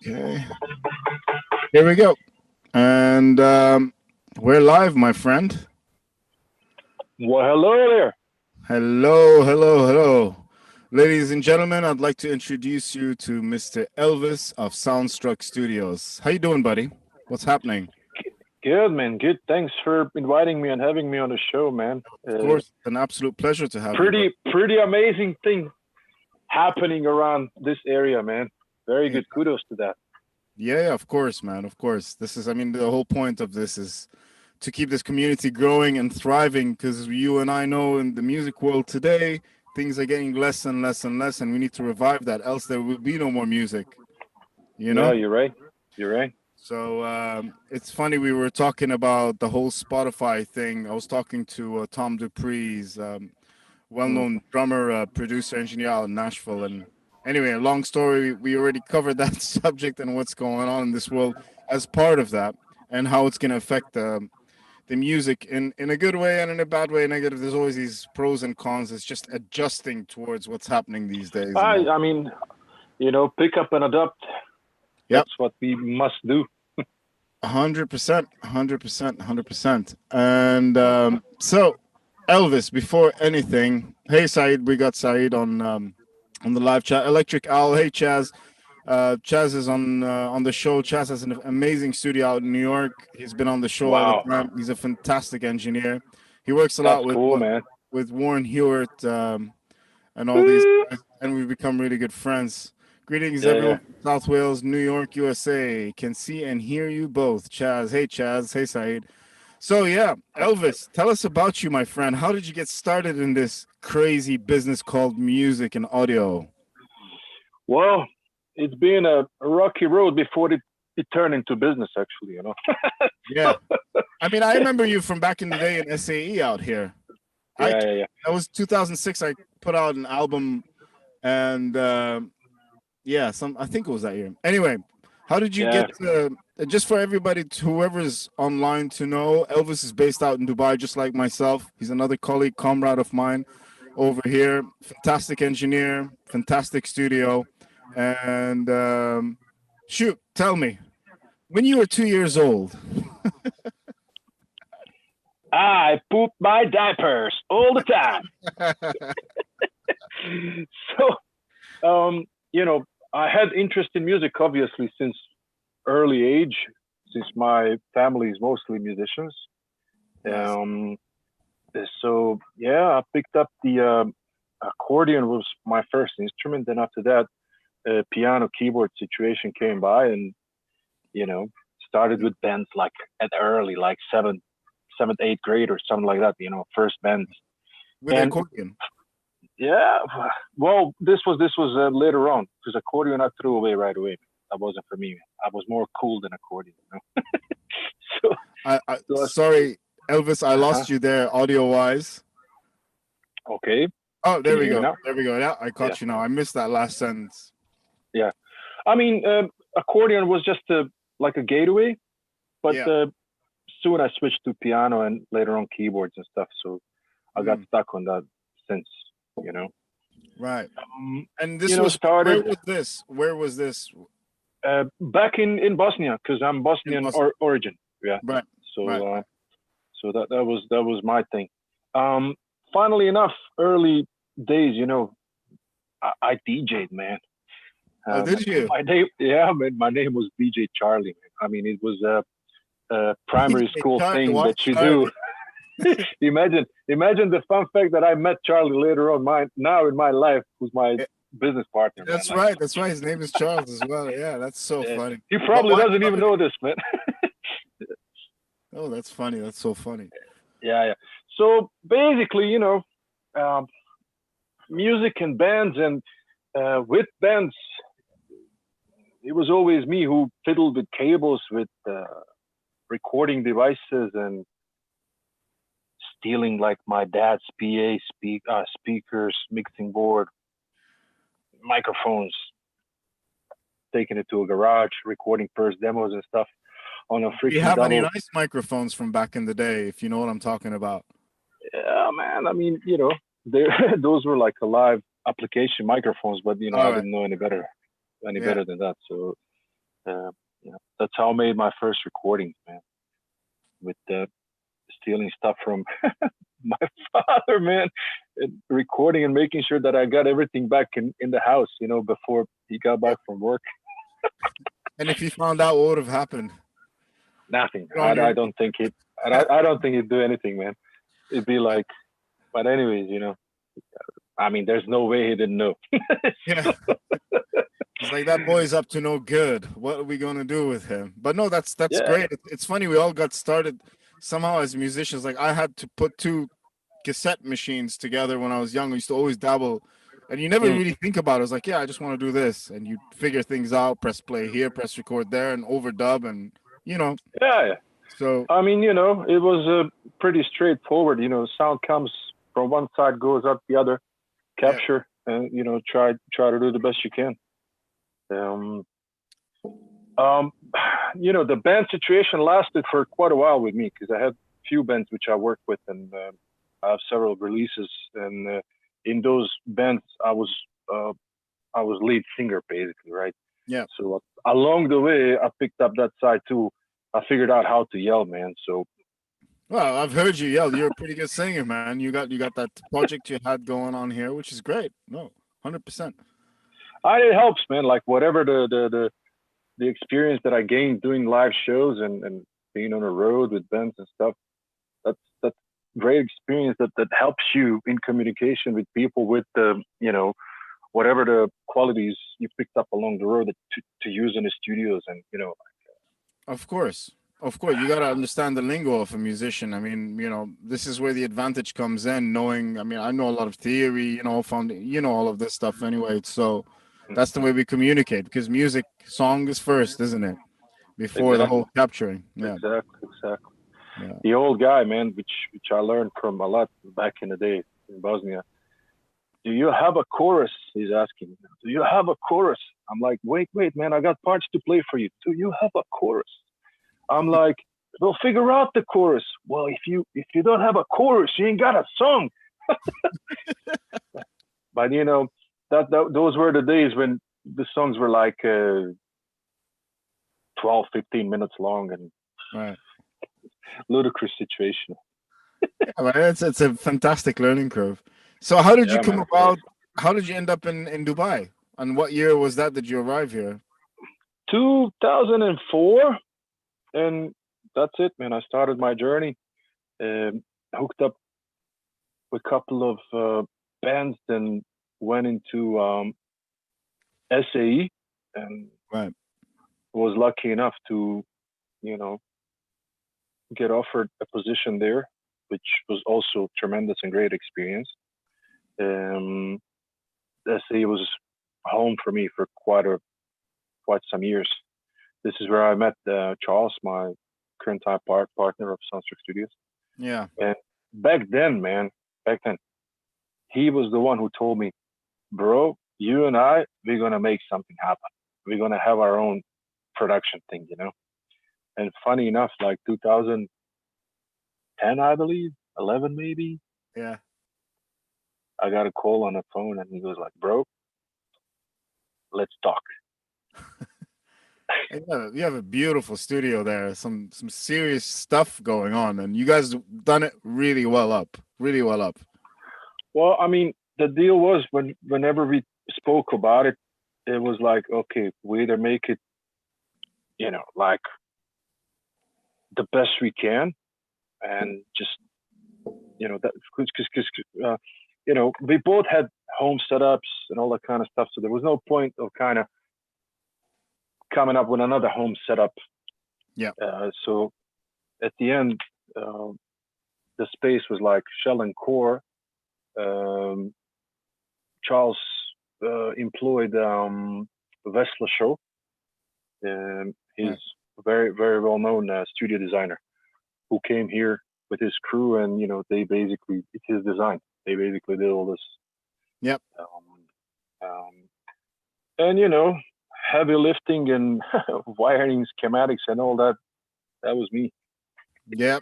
Okay. Here we go. And we're live, my friend. Well, hello there. Hello, hello, hello. Ladies and gentlemen, I'd like to introduce you to Mr. Elvis of SoundStruck Studios. How you doing, buddy? What's happening? Good, man. Good. Thanks for inviting me and having me on the show, man. Of course, an absolute pleasure to have you. Pretty amazing thing happening around this area, man. Very good. Kudos to that. Yeah, of course, man. Of course. The whole point of this is to keep this community growing and thriving, because you and I know in the music world today, things are getting less and less and less, and we need to revive that, else there will be no more music. You know? Yeah, you're right. You're right. So it's funny, we were talking about the whole Spotify thing. I was talking to Tom Dupree's well-known drummer, producer, engineer out in Nashville. And anyway, a long story, we already covered that subject and what's going on in this world as part of that, and how it's going to affect the music in a good way and in a bad way, negative. There's always these pros and cons. It's just adjusting towards what's happening these days. I mean, pick up and adapt. Yep. That's what we must do. 100%, 100%, 100%. And so, Elvis, before anything, hey Saeed, we got Saeed on the live chat. Electric Owl, hey Chaz. Chaz is on the show. Chaz has an amazing studio out in New York. He's been on the show all the time. He's a fantastic engineer. He works a lot with Warren Hewitt and all these guys, and we've become really good friends. Greetings, everyone from South Wales, New York, USA. Can see and hear you both. Chaz, hey Chaz, hey Saeed. So yeah, Elvis, tell us about you, my friend. How did you get started in this crazy business called music and audio? Well, it's been a rocky road before it turned into business, actually, Yeah. I mean, I remember you from back in the day in SAE out here. Yeah. That was 2006. I put out an album, and I think it was that year. Anyway, how did you get just for everybody, whoever's online to know, Elvis is based out in Dubai, just like myself. He's another colleague, comrade of mine over here. Fantastic engineer, fantastic studio. And shoot, tell me, when you were 2 years old. I poop my diapers all the time. So, I had interest in music, obviously, since early age, since my family is mostly musicians. So, I picked up the accordion was my first instrument. Then after that, piano keyboard situation came by, and started with bands like at early, like seventh, eighth grade or something like that. First bands with accordion. Yeah, well, this was later on, because accordion I threw away right away. That wasn't for me. I was more cool than accordion. Sorry, Elvis, I lost you there, audio wise. Okay. Oh, there we go. There we go. Yeah, I caught you now. I missed that last sentence. Yeah, I mean, accordion was just like a gateway, but soon I switched to piano and later on keyboards and stuff. So I got stuck on that since, Right. And this was started. Where was this? Back in Bosnia, because I'm Bosnian origin. Yeah. Right. So so that was my thing. Funnily enough, early days, I DJ'd, man. Oh, did you? My name was DJ Charlie. I mean, it was a primary school thing that you do. Imagine the fun fact that I met Charlie later on. Now in my life, who's my business partner. That's right. That's right. His name is Charles as well. Yeah, that's so funny. He probably doesn't even know this, man. Oh, that's funny. That's so funny. Yeah. So basically, music and bands, and with bands, it was always me who fiddled with cables, with recording devices, and stealing like my dad's PA speakers, mixing board, microphones, taking it to a garage, recording first demos and stuff on a freaking. Do you have any nice microphones from back in the day, if you know what I'm talking about? Yeah, man. I mean, those were like a live application microphones, but I didn't know any better than that. So That's how I made my first recordings, man. With stealing stuff from my father, man, and recording and making sure that I got everything back in the house, before he got back from work. And if you found out, what would have happened? Nothing. I don't think I don't think he'd do anything, man. It'd be like, but anyways, I mean, there's no way he didn't know. Yeah. It's like, that boy's up to no good. What are we gonna do with him? But no, that's Yeah. great. It's funny, we all got started somehow as musicians. Like, I had to put two cassette machines together when I was young. I used to always dabble, and you never really think about it. It's like, yeah, I just want to do this, and you figure things out, press play here, press record there, and overdub, and Yeah. So I mean, it was pretty straightforward. Sound comes from one side, goes up the other, capture, and try to do the best you can. The band situation lasted for quite a while with me, because I had a few bands which I worked with, and I have several releases. And in those bands, I was lead singer, basically, right? Yeah. So along the way, I picked up that side too. I figured out how to yell, man. So. Well, I've heard you yell. You're a pretty good singer, man. You got that project you had going on here, which is great. No, 100%. It helps, man. Like, whatever the experience that I gained doing live shows and being on the road with bands and stuff, that's great experience that helps you in communication with people with the whatever the qualities you picked up along the road to use in the studios, and Of course, you got to understand the lingo of a musician. I mean, this is where the advantage comes in. Knowing, I mean, I know a lot of theory, all of this stuff anyway. So that's the way we communicate, because music, song is first, isn't it? Before the whole capturing. Yeah. Exactly. Yeah. The old guy, man, which I learned from a lot back in the day in Bosnia. Do you have a chorus? He's asking. Do you have a chorus? I'm like, wait, man, I got parts to play for you. Do you have a chorus? I'm like, we'll figure out the chorus. Well, if you don't have a chorus, you ain't got a song. But those were the days when the songs were like 12, 15 minutes long, and right. Ludicrous situation. Yeah, but it's a fantastic learning curve. So how did you come about? How did you end up in Dubai? And what year was that you arrived here? 2004, and that's it, man. I started my journey, hooked up with a couple of bands, then went into SAE, and right. was lucky enough to, get offered a position there, which was also tremendous and great experience. SAE was home for me for quite some years. This is where I met Charles, my current time partner of SoundStruck Studios. Yeah. And back then, he was the one who told me, bro, you and we're going to make something happen. We're going to have our own production thing, And funny enough, like 2010, I believe, 11 maybe. Yeah. I got a call on the phone, and he was like, bro, let's talk. You have a beautiful studio there. Some serious stuff going on, and you guys done it really well up. Well, I mean, the deal was whenever we spoke about it, it was like, okay, we either make it, like the best we can, and just, that because we both had home setups and all that kind of stuff, so there was no point of kind of coming up with another home setup. Yeah. So at the end, the space was like shell and core. Charles employed Vesla Show. He's a very, very well-known studio designer who came here with his crew, and they basically, it's his design. They basically did all this. Yep. And heavy lifting and wiring schematics and all that. That was me. Yep.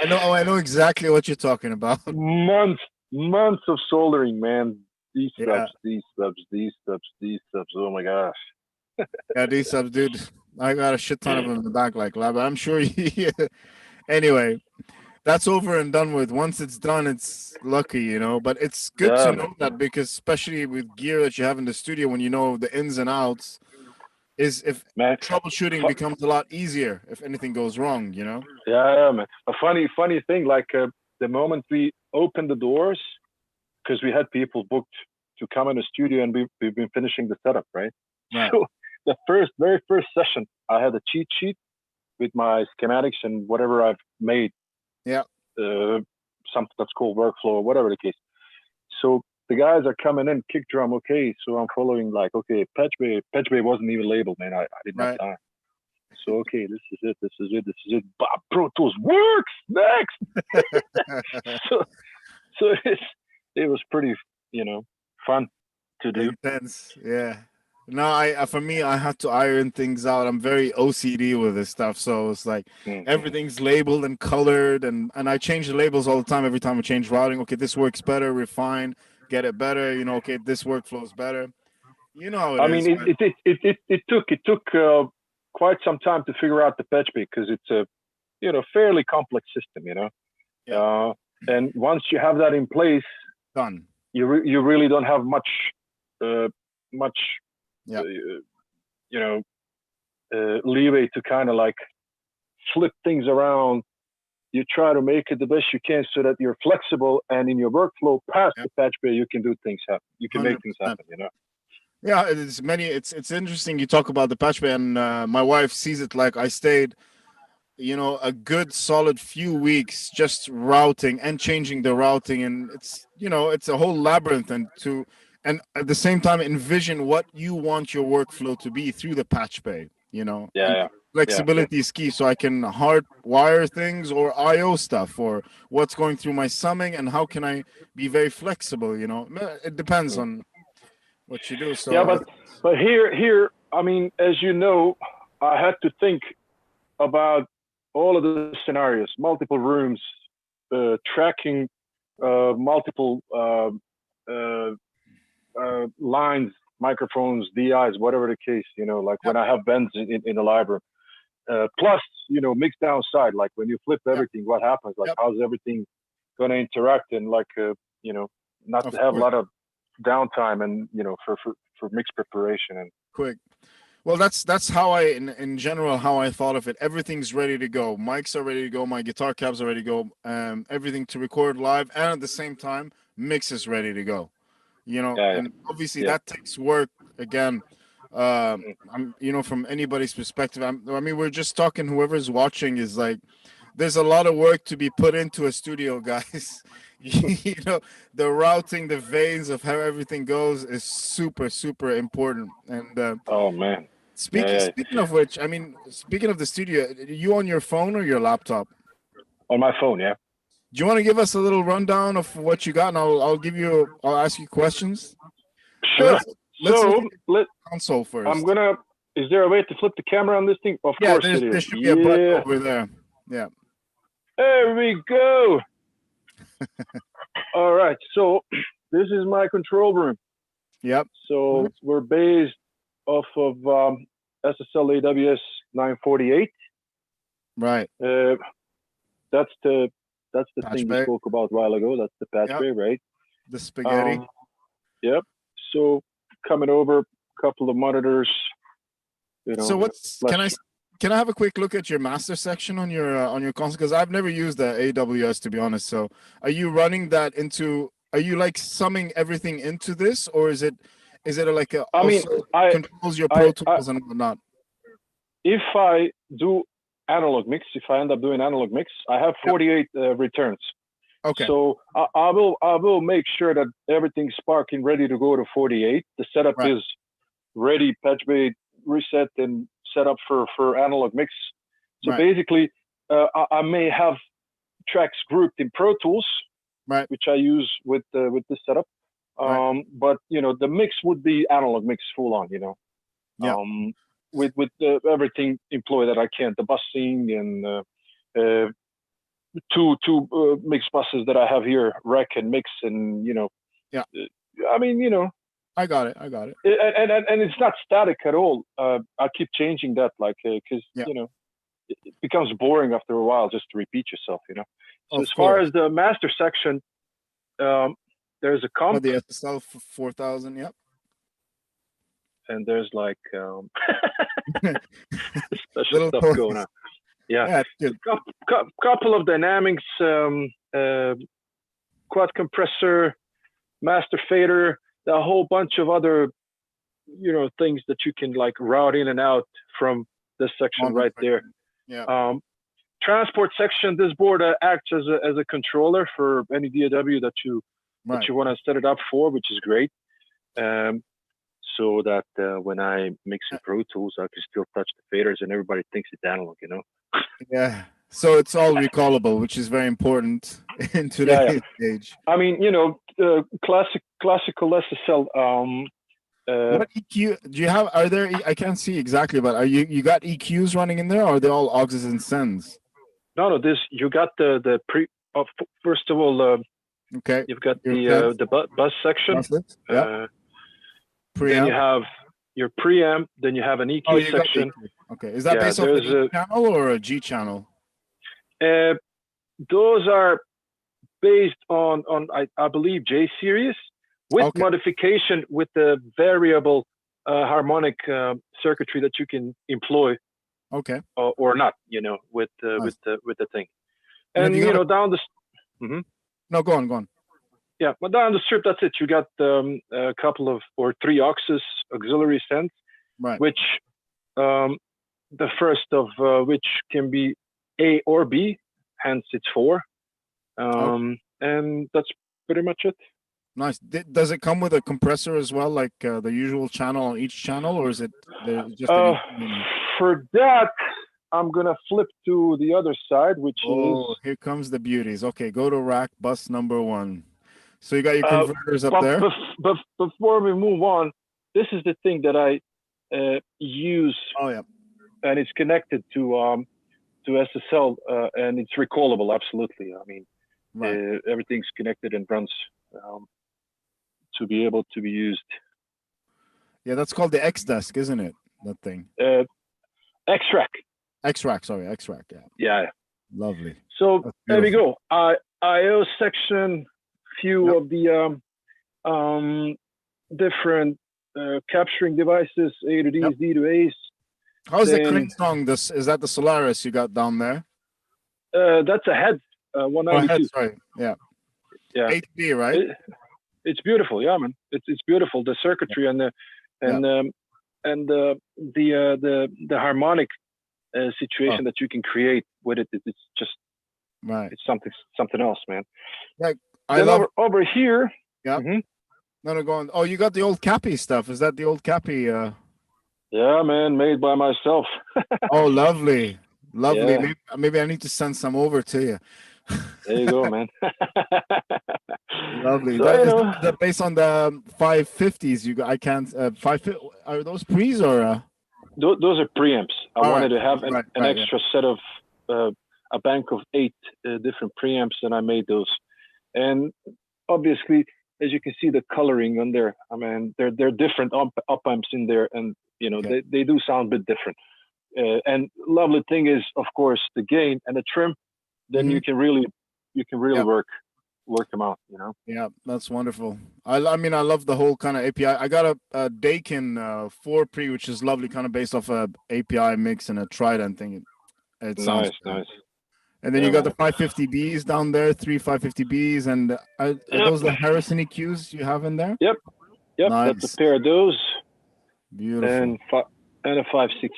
I know exactly what you're talking about. Months of soldering, man. These subs. Oh my gosh. Yeah, these subs, dude. I got a shit ton of them in the back, like lab. I'm sure. Anyway, that's over and done with. Once it's done, it's lucky, you know. But it's good to Yeah, man. know that because especially with gear that you have in the studio, when you know the ins and outs, is if Man, troubleshooting fu- becomes a lot easier if anything goes wrong, you know. yeah, man. A funny thing, like the moment we opened the doors, because we had people booked to come in the studio, and we've been finishing the setup, right? Right. So the very first session, I had a cheat sheet with my schematics and whatever I've made, Yeah. uh, something that's called workflow or whatever the case. So the guys are coming in, kick drum, okay. So I'm following like, okay, patch bay wasn't even labeled, man. I didn't have Right. time. So okay, this is it, this is it, this is it. Bob Pro Tools works next. so so it was pretty, fun to do. Intense. Yeah. No, for me, I have to iron things out. I'm very OCD with this stuff, so it's like Mm-hmm. everything's labeled and colored, and I change the labels all the time. Every time I change routing, okay, this works better, refine, get it better. You know, okay, this workflow is better. You know how it I mean, is, it but it it it, it, it took quite some time to figure out the patch bay because it's a fairly complex system, yeah, and once you have that in place, done. you really don't have uh, much Yeah, uh, leeway to kind of like flip things around. You try to make it the best you can so that you're flexible, and in your workflow past yeah, the patch bay, you can do things happen. You can make hundred things percent. happen. Yeah, it's many. It's interesting. You talk about the patch bay, and my wife sees it like I stayed, you know, a good solid few weeks just routing and changing the routing, and it's, you know, it's a whole labyrinth, and at the same time envision what you want your workflow to be through the patch bay, you know. And Yeah, yeah, yeah. flexibility is key, so I can hardwire things or IO stuff or what's going through my summing, and how can I be very flexible, you know. It depends Mm. on what you do, Yeah, so but here, I mean, as you know, I had to think about all of the scenarios, multiple rooms, tracking multiple uh, lines, microphones, DIs, whatever the case. Like yeah, when I have bends in the library. Plus, mix down side, like when you flip yeah, everything, what happens? Like, yep, how's everything going to interact? And like, not to of have a course, lot of downtime and, for mix preparation. And quick. Well, that's how in general, how I thought of it. Everything's ready to go. Mics are ready to go. My guitar cabs are ready to go. Everything to record live, and at the same time, mix is ready to go. You know, yeah, and obviously yeah, that takes work. Again, I'm, you know, from anybody's perspective. I mean, we're just talking. Whoever's watching is like, there's a lot of work to be put into a studio, guys. You know, the routing, the veins of how everything goes is super, super important. And oh man, yeah, yeah. speaking of which, I mean, speaking of the studio, you on your phone or your laptop? On my phone, yeah. Do you want to give us a little rundown of what you got, and I'll ask you questions. But Sure. let's look So at the let console I'm first. gonna. Is there a way to flip the camera on this thing? Of Yeah, course it there is. should be a button Yeah. over there. Yeah. There we go. All right. So this is my control room. Yep. So we're based off of SSL AWS 948. Right. That's the Patch thing we bay. spoke about a while ago. That's the patch Yep. bay, right? The spaghetti. Yep. So coming over, a couple of monitors. So what's Flash. can I have a quick look at your master section on your console? Because I've never used the AWS, to be honest. So are you running that into? Are you like summing everything into this, or is it like a I mean, also I controls your I, Pro I Tools and whatnot? if I do analog mix, if I end up doing analog mix, I have Yep. 48 returns. Okay. So I will make sure that everything's sparking ready to go to 48. The setup Right. is ready, patch bay reset and set up for analog mix. So Right. basically, I may have tracks grouped in Pro Tools, Right. which I use with this setup. Right. But the mix would be analog mix full on. Yeah. With everything employed that I can, the busing and two mix buses that I have here, rec and mix, and Yeah. I mean I got it. I got it. And it's not static at all. I keep changing that, like, because Yeah. it becomes boring after a while just to repeat yourself. So Of as far course. as the master section, there's a Oh, comp the SSL 4000. Yep. and there's like special Little stuff going toys. on. Yeah, Yeah, it's good. couple of dynamics, quad compressor, master fader, a whole bunch of other things that you can like route in and out from this section right Wonderful. there. Yeah. Transport section, this board acts as a controller for any DAW that you Right. want to set it up for, which is great. So that when I mix in Pro Tools, I can still touch the faders and everybody thinks it's analog, Yeah. So it's all recallable, which is very important in today's age. I mean, classical SSL. What EQ do you have? Are there? I can't see exactly, but are you got EQs running in there, or are they all auxes and sends? No, this you got the pre. First of all, Okay. you've got the bus section. Yeah. Then you have your preamp. Then you have an EQ section. Okay. Is that based off an E channel or a G channel? Those are based on I believe J series with modification with the variable harmonic circuitry that you can employ. Okay. Or not, with the thing. And down the. Mm-hmm. No, go on. Yeah, but down the strip, that's it. You got a couple of or 3 auxiliary sends, right? Which the first of which can be A or B, hence it's 4, and that's pretty much it. Nice. Does it come with a compressor as well, like the usual channel on each channel, or is it just? For that, I'm gonna flip to the other side, which is. Here comes the beauties. Okay, go to rack bus number 1. So you got your converters up there. But before we move on, this is the thing that I use. Oh yeah. And it's connected to SSL, and it's recallable. Absolutely. I mean, everything's connected and runs to be able to be used. Yeah, that's called the X desk, isn't it? That thing. X-Rack. X-Rack. Sorry, X-Rack. Yeah. Yeah. Lovely. So there we go. IO section. Few of the different capturing devices, A to Ds, D to A's. How's the Crane song? Is that the Solaris you got down there? That's a head 192. Sorry. Yeah. Yeah. HD, right? It's beautiful, yeah, man. It's beautiful. The circuitry and the harmonic situation that you can create with it. It's just right. It's something else, man. Like over here. Yeah. Mm-hmm. No, go on. Oh, you got the old Cappy stuff. Is that the old Cappy? Yeah, man, made by myself. Oh, lovely. Yeah. Maybe I need to send some over to you. There you go, man. Lovely. So, is that based on the 550s? I can't. 550. Are those pre's or? Those are preamps. I wanted to have an extra set of a bank of 8 different preamps, and I made those. And obviously, as you can see, the coloring on there. I mean, they're different up amps in there, and they do sound a bit different. And lovely thing is, of course, the gain and the trim. Then you can really work them out. Yeah, that's wonderful. I mean, I love the whole kind of API. I got a Dakin 4 pre, which is lovely, kind of based off a API mix and a Trident thing. It sounds nice. And then you got the 550Bs down there, 3 550Bs, and are those the Harrison EQs you have in there? Yep. Nice. That's a pair of those. Beautiful. And a 560.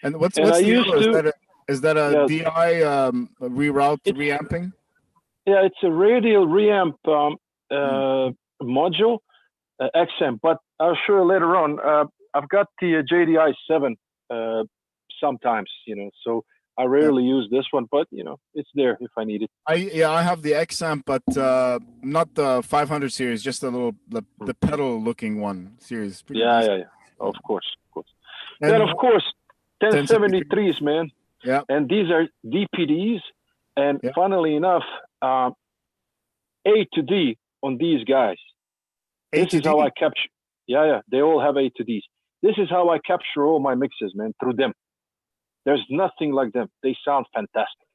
And what's the other? Is that a DI reamping? Yeah, it's a radial reamp module, XM. But I'll show you later on. I've got the JDI 7 sometimes, so I rarely use this one, but it's there if I need it. I have the XM, but not the 500 series, just the pedal looking one series. Yeah. Of course. And then of course 1073s, man. Yeah. And these are DPDs, and funnily enough, A to D on these guys. This is how I capture. They all have A to Ds. This is how I capture all my mixes, man, through them. There's nothing like them. They sound fantastic.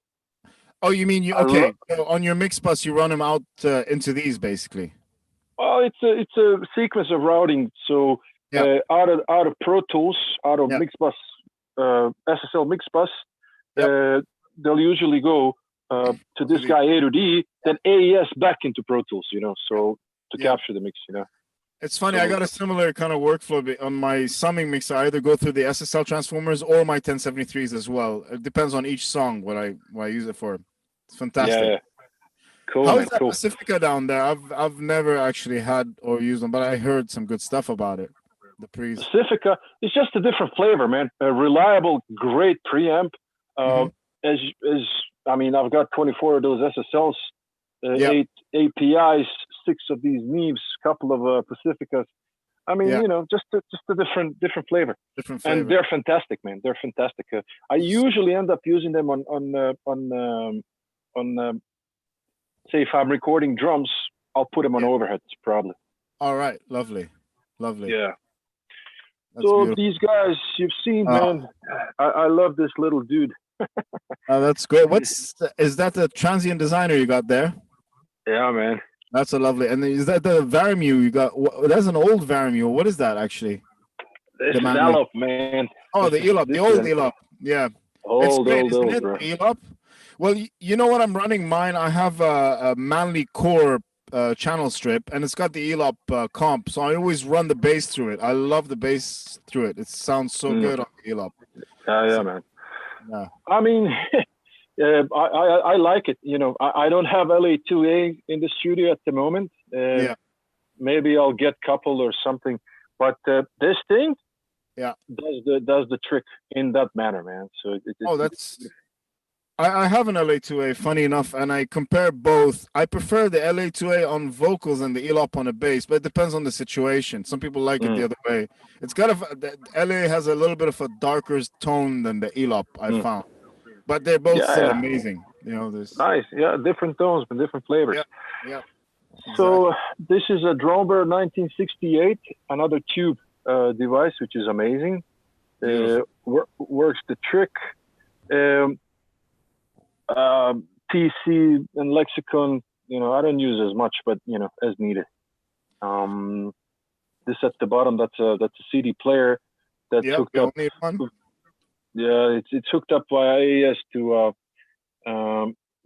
Oh, you mean okay? So on your mix bus, you run them out into these basically. Well, it's a sequence of routing. So out of Pro Tools, out of Mixbus, SSL Mixbus, they'll usually go to this guy A to D, then AES back into Pro Tools, so to capture the mix, It's funny, I got a similar kind of workflow on my summing mix. I either go through the SSL transformers or my 1073s as well. It depends on each song what I use it for. It's fantastic. Yeah. Cool. How is that Pacifica down there? I've never actually had or used them, but I heard some good stuff about it. The Pacifica, it's just a different flavor, man. A reliable, great preamp. As I mean, I've got 24 of those SSLs, 8 APIs, 6 of these Neves, couple of Pacificas. I mean, just a different flavor. And they're fantastic, man. They're fantastic. I usually end up using them on say if I'm recording drums, I'll put them on overheads probably. All right, lovely. Yeah. That's so beautiful. These guys you've seen, man. I love this little dude. That's great. Is that the transient designer you got there? Yeah, man. That's a lovely. And is that the Varimu you got? That's an old Varimu. What is that actually? This is ELOP, man. Oh, the ELOP, the old ELOP. Yeah. It's great, isn't it? Bro. ELOP. Well, you know what I'm running mine? I have a Manly Core channel strip, and it's got the ELOP comp, so I always run the bass through it. I love the bass through it. It sounds so good on the ELOP. Yeah, man. Yeah. I mean, I like it. I don't have LA2A in the studio at the moment. Maybe I'll get couple or something, but this thing, does the trick in that manner, man. So I have an LA2A, funny enough, and I compare both. I prefer the LA2A on vocals and the ELOP on the bass, but it depends on the situation. Some people like it the other way. It's the LA has a little bit of a darker tone than the ELOP, I found. But they're both still amazing. Nice. Yeah, different tones, but different flavors. Yeah. Exactly. So this is a Dronebear 1968, another tube device, which is amazing. Works the trick. TC and Lexicon, I don't use as much, but as needed. This at the bottom, that's a CD player that's hooked up. It's hooked up via AES to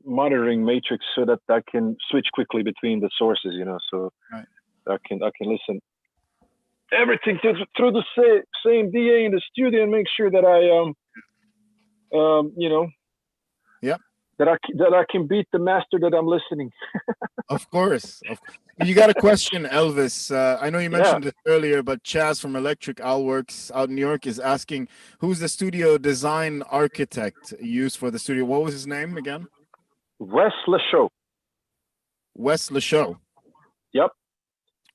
monitoring matrix so that I can switch quickly between the sources, so I can listen everything through the same DA in the studio and make sure that I that I can beat the master that I'm listening. Of course. You got a question, Elvis. I know you mentioned it earlier, but Chaz from Electric Owlworks out in New York is asking, who's the studio design architect used for the studio? What was his name again? Wes Lachaud. Wes Lachaud. Yep.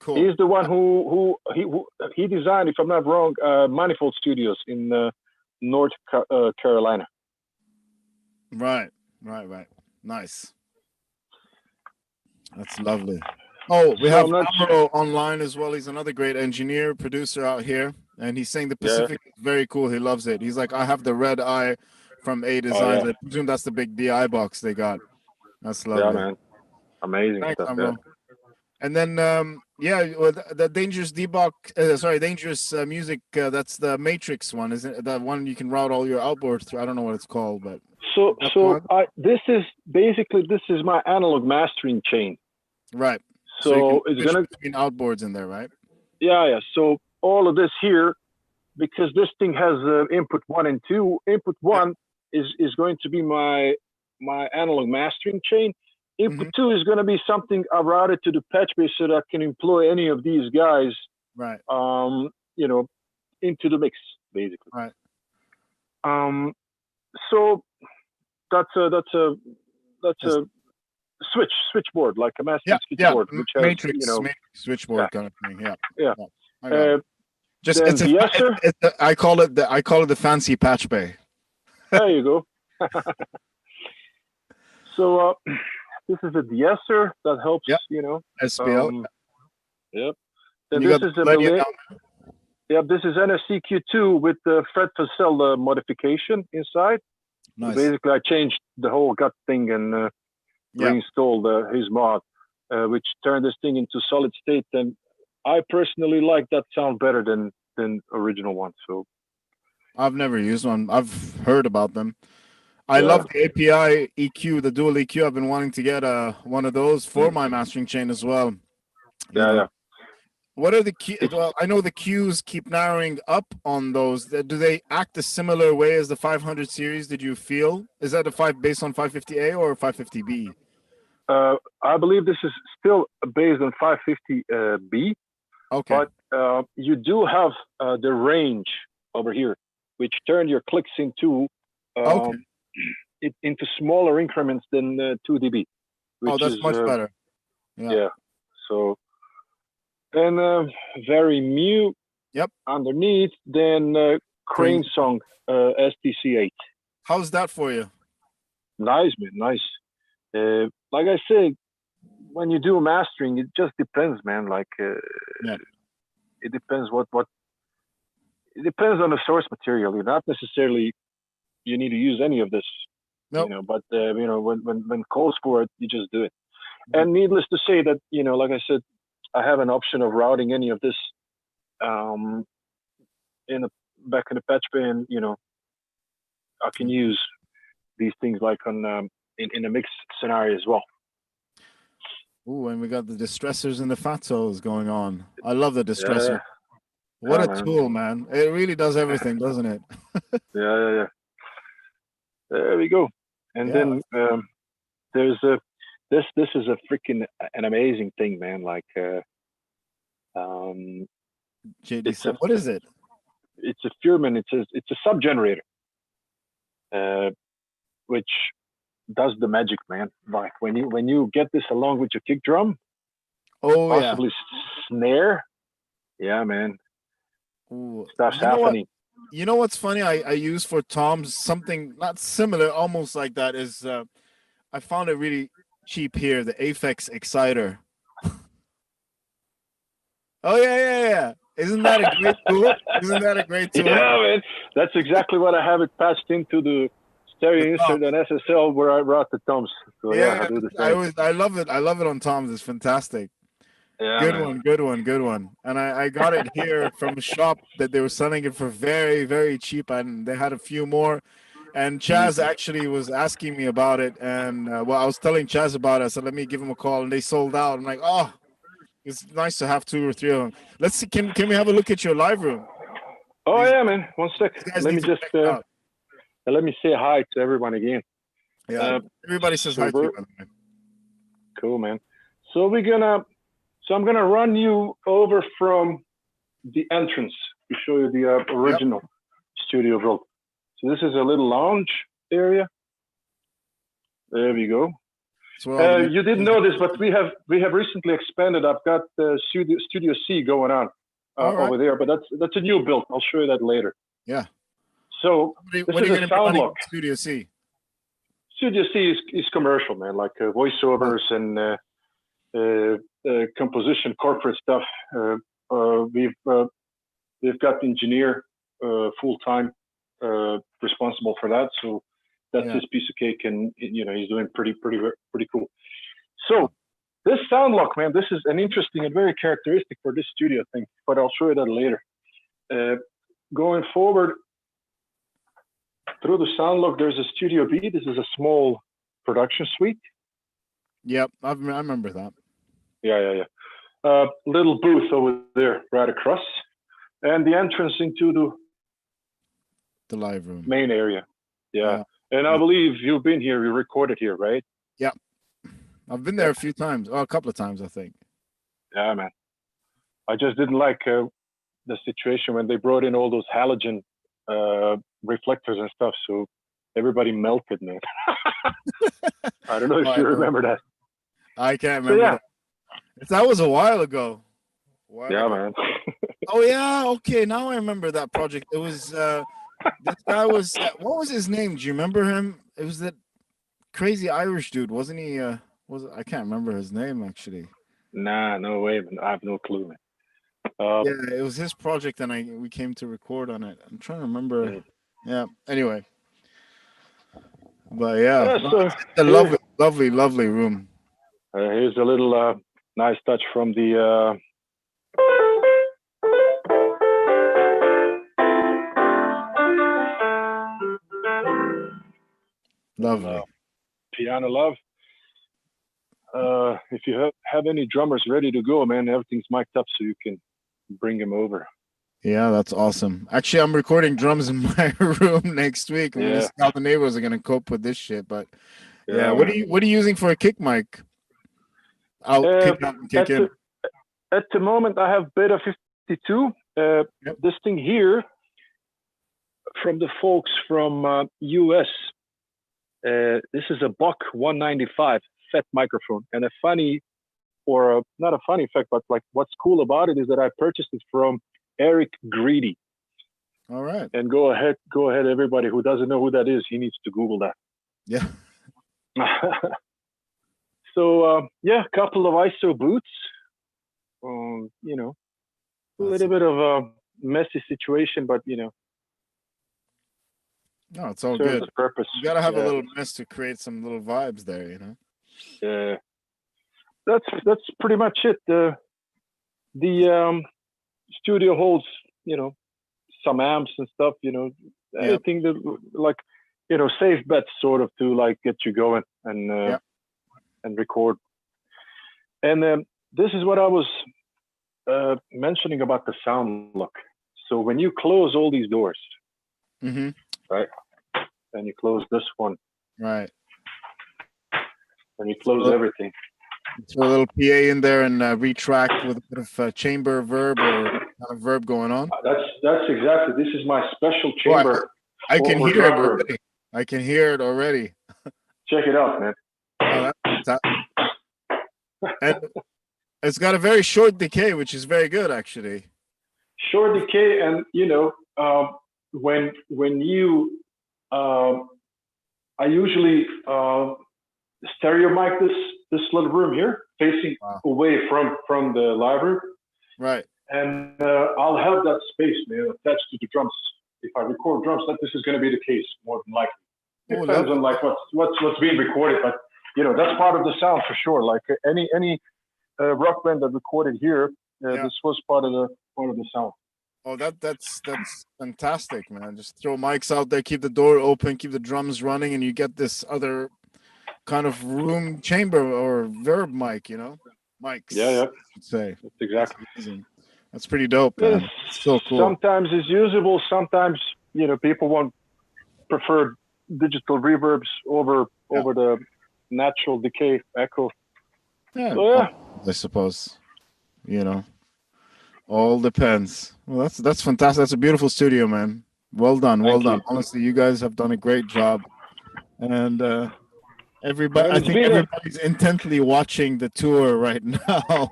Cool. He's the one who designed, if I'm not wrong, Manifold Studios in North Carolina. Right. Nice. That's lovely. Oh, we have Amaro online as well. He's another great engineer, producer out here. And he's saying the Pacific is very cool. He loves it. He's like, I have the red eye from A Designs. I presume that's the big DI box they got. That's lovely. Yeah, man. Amazing Thanks, stuff. Amaro. And then, the Dangerous Dangerous Music, that's the Matrix one, isn't it? That one you can route all your outboards through. I don't know what it's called, but... this is my analog mastering chain. Right. So it's going to... between outboards in there, right? Yeah. So all of this here, because this thing has input 1 and 2, input 1 is going to be my analog mastering chain. Input 2 is going to be something I routed to the patch base so that I can employ any of these guys, right? Into the mix, basically. Right. So that's a switchboard, like a master switchboard, which has matrix switchboard kind of thing. Yeah. I call it the fancy patch bay. There you go. So this is a de-esser that helps, SPL. Yep. And You this got the is a Millennium millennium. down. Yeah, this is NFC Q2 with the Fred Facel modification inside. So Nice. basically, I changed the whole gut thing and Yeah, reinstalled his mod, which turned this thing into solid state. And I personally like that sound better than original one. So I've never used one. I've heard about them. I yeah, love the API EQ, the dual EQ. I've been wanting to get one of those for my mastering chain as well. You yeah, know, yeah. what are the Q? It's Well, I know the Qs keep narrowing up on those. Do they act a similar way as the 500 series? Did you feel? Is that a five based on 550A or 550B? I believe this is still based on 550B, Okay. but you do have the range over here, which turn your clicks Okay. um, into smaller increments than 2 dB, Oh, which that's is much better. Yeah. yeah. So then very mute Yep. underneath, then Green. Crane Song STC8. How's that for you? Nice, man, nice. Like I said, when you do mastering, it just depends, man. Like Yeah. it depends what it depends on the source material. You're not necessarily you need to use any of this, Nope. but when calls for it, you just do it. And needless to say that like I said, I have an option of routing any of this um, back in the patch bay, and I can use these things like on in a mix scenario as well. Ooh, and we got the distressors and the fatos going on. I love the distressor. Yeah, What a man. tool, man. It really does everything, doesn't it? Yeah. There we go. And Yeah. then there's a this is a freaking an amazing thing, man. Like JD it's a said, what is it? it's a Furman. It's a sub generator, which does the magic, man. Like when you get this along with your kick drum, Oh, yeah. possibly snare. Yeah, man. Ooh. Stuff's You know what? happening. You know what's funny? I use for toms something not similar, almost like that. Is I found it really cheap here. The Aphex Exciter. Oh yeah. Isn't that a great tool? Isn't that a great tool? Yeah, man. That's exactly what I have it patched into the stereo insert on SSL where I brought the toms. So yeah, I do the same. I love it. I love it on toms. It's fantastic. Yeah, Good man. one, good one, good one. And I got it here from a shop that they were selling it for very, very cheap, and they had a few more. And Chaz actually was asking me about it, and well, I was telling Chaz about it. I said, "Let me give him a call," and they sold out. I'm like, "Oh, it's nice to have 2 or 3 of them." Let's see. Can we have a look at your live room? Oh These, yeah, man. One sec. these guys Let need me to just check it out. let me say hi to everyone again. Yeah, everybody says hi to you, by the way. Cool, man. So I'm gonna run you over from the entrance to show you the original studio build. So this is a little lounge area. There we go. You didn't know this, but we have recently expanded. I've got Studio C going on over there, but that's a new build. I'll show you that later. Yeah. So what are you a sound lock. Studio C? Studio C is commercial, man, like voiceovers and composition, corporate stuff. We've got the engineer full time responsible for that, so that's his piece of cake, and he's doing pretty cool. So this sound lock, man, this is an interesting and very characteristic for this studio thing, but I'll show you that later. Going forward through the sound lock, there's a Studio B. This is a small production suite. Yep, I remember that. Yeah. Little booth over there, right across, and the entrance into the live room, main area. Yeah. And I believe you've been here. You recorded here, right? Yeah, I've been there a few times, a couple of times, I think. Yeah, man. I just didn't like the situation when they brought in all those halogen reflectors and stuff, so everybody melted, man. I don't know if you remember that. I can't remember. That was a while ago. Man. Oh yeah, okay. Now I remember that project. It was this guy was what was his name? Do you remember him? It was that crazy Irish dude, wasn't he? I can't remember his name actually. Nah, no way, man. I have no clue, man. Yeah, it was his project, and we came to record on it. I'm trying to remember. Yeah. Anyway, but yeah, yeah, no, so it's a lovely, lovely, lovely room. here's a little nice touch from the. Lovely. Piano love. If you have any drummers ready to go, man, everything's mic'd up so you can bring them over. Yeah, that's awesome. Actually, I'm recording drums in my room next week. I'm gonna see how the neighbors are gonna cope with this shit. But yeah, what are you using for a kick mic? Kick out and kick in. At the moment, I have Beta 52. This thing here from the folks from US. This is a Buck 195 FET microphone, and not a funny fact, but like what's cool about it is that I purchased it from Eric Greedy. All right. And go ahead, everybody who doesn't know who that is, he needs to Google that. Yeah. So a couple of ISO boots. A little bit of a messy situation, but no, it's all good. The purpose. You gotta have a little mess to create some little vibes there, Yeah. That's pretty much it. The studio holds, some amps and stuff, anything that like, safe bets sort of to like get you going and record. And this is what I was mentioning about the sound look. So when you close all these doors, right, and you close this one, right, and you close everything. Throw a little PA in there and retract with a bit of chamber verb or kind of verb going on. That's exactly. This is my special chamber. I can hear it already. I can hear it already. Check it out, man. Oh, that's and it's got a very short decay, which is very good, actually. Short decay, and when you, I usually stereo mic this little room here, facing away from the library. Right. And I'll have that space, man, attached to the drums. If I record drums, this is going to be the case more than likely. Depends on like what's being recorded, but that's part of the sound for sure. Like any rock band that recorded here, this was part of the sound. Oh, that's fantastic, man. Just throw mics out there, keep the door open, keep the drums running, and you get this other kind of room chamber or verb mic, mics. Yeah. I'd say that's exactly. That's pretty dope, man. It's so cool. Sometimes it's usable. Sometimes people prefer digital reverbs over the natural decay echo. Yeah, so, I suppose. All depends. Well, that's fantastic. That's a beautiful studio, man. Well done. Well done. Honestly, you guys have done a great job. And everybody, I think everybody's intently watching the tour right now.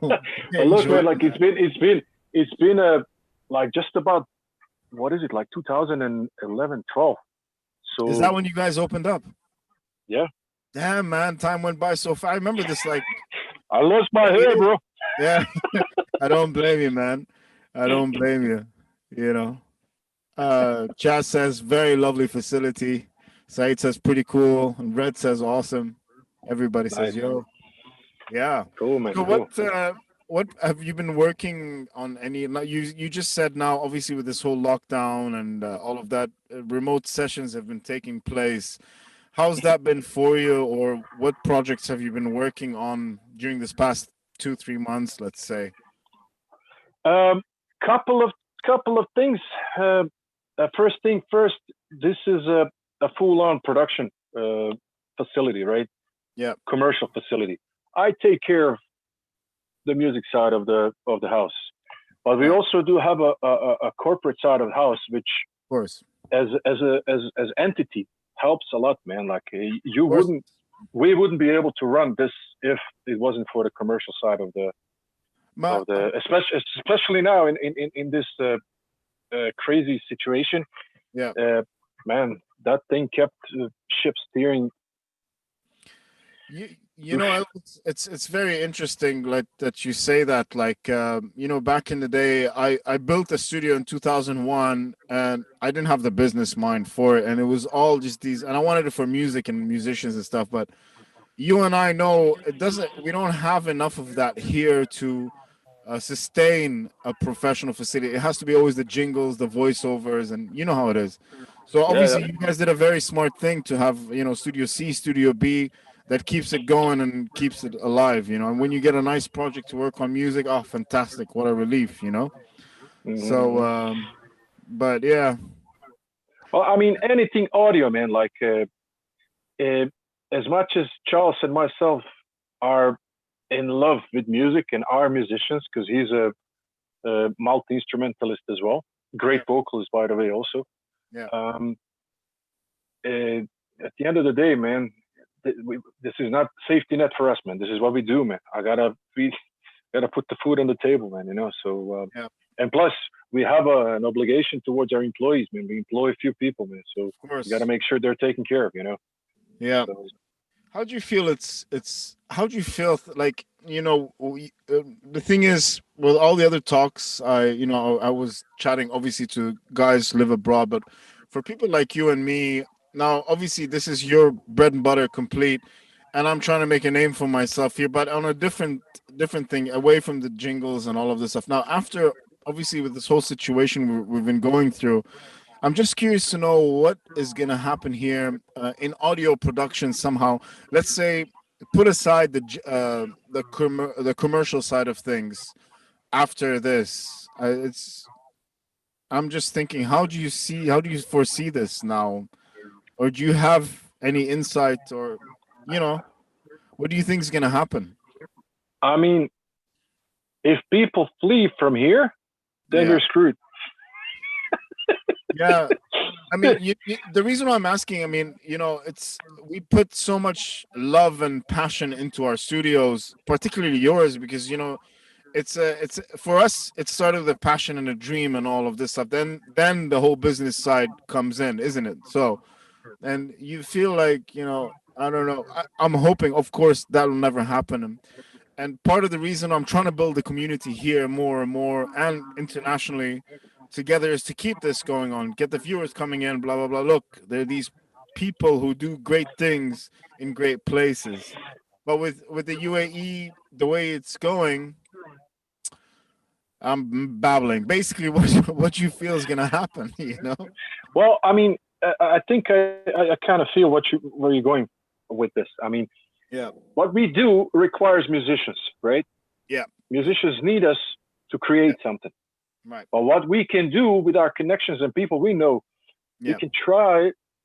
Look, man, like it's been like just about, what is it, like 2011, 12. So is that when you guys opened up? Yeah. Damn, man, time went by so fast. I remember this like. I lost my hair, bro. Yeah, I don't blame you, man. I don't blame you. Chaz says very lovely facility. Said says pretty cool, and Red says awesome. Everybody says yo. Yeah. Cool, man. So what have you been working on? You just said now, obviously with this whole lockdown and all of that, remote sessions have been taking place. How's that been for you, or what projects have you been working on during this past 2-3 months, let's say? Couple of things. First thing first, this is a full-on production facility, right? Yeah. Commercial facility. I take care of the music side of the house, but we also do have a corporate side of the house, which, of course, as entity, helps a lot, man. Like we wouldn't be able to run this if it wasn't for the commercial side of the especially now in this crazy situation. Yeah, man, that thing kept ship steering. You know, it's very interesting, like that you say that. Like, you know, back in the day, I built a studio in 2001, and I didn't have the business mind for it, and it was all just these, and I wanted it for music and musicians and stuff. But you and I know it doesn't. We don't have enough of that here to sustain a professional facility. It has to be always the jingles, the voiceovers, and you know how it is. So Yeah, obviously, you guys did a very smart thing to have, you know, Studio C, Studio B, that keeps it going and keeps it alive. You know, and when you get a nice project to work on music, oh, fantastic! What a relief, you know. So, hmm but yeah, Well, I mean, anything audio, man. Like, uh, as much as Charles and myself are in love with music and are musicians, because he's a multi instrumentalist as well, great yeah, vocalist, by the way, also. yeah, Um, at the end of the day, man, this is not safety net for us, man. This is what we do, man. Gotta put the food on the table, man. You know. So, yeah. and plus, we have an obligation towards our employees, man. We employ a few people, man. So Of we gotta course, make sure they're taken care of, you know. yeah. So How do you feel? It's how do you feel? Like, you know, the thing is, with all the other talks, I was chatting obviously to guys who live abroad, but for people like you and me, now obviously this is your bread and butter complete, and I'm trying to make a name for myself here, but on a different thing, away from the jingles and all of this stuff. Now, after obviously with this whole situation we've been going through, I'm just curious to know what is going to happen here in audio production somehow. Let's say, put aside the commercial side of things. After this, it's I'm just thinking, how do you foresee this now, or do you have any insight, or you know, what do you think is going to happen? I mean, if people flee from here, then Yeah, they're screwed. yeah. I mean, the reason why I'm asking, I mean, you know, it's we put so much love and passion into our studios, particularly yours, because you know it's for us. It started with a passion and a dream and all of this stuff. Then the whole business side comes in, isn't it? So, and you feel like, you know, I don't know. I'm hoping, of course, that will never happen. And part of the reason I'm trying to build the community here more and more and internationally together is to keep this going on, get the viewers coming in, blah blah blah. Look, there are these people who do great things in great places. But with the UAE, the way it's going, I'm babbling. Basically, what you feel is gonna happen, you know? Well, I mean, I think I kind of feel where you're going with this. I mean, Yeah, what we do requires musicians, right? yeah, Musicians need us to create yeah. something. Right. But what we can do with our connections and people we know, we Yeah, can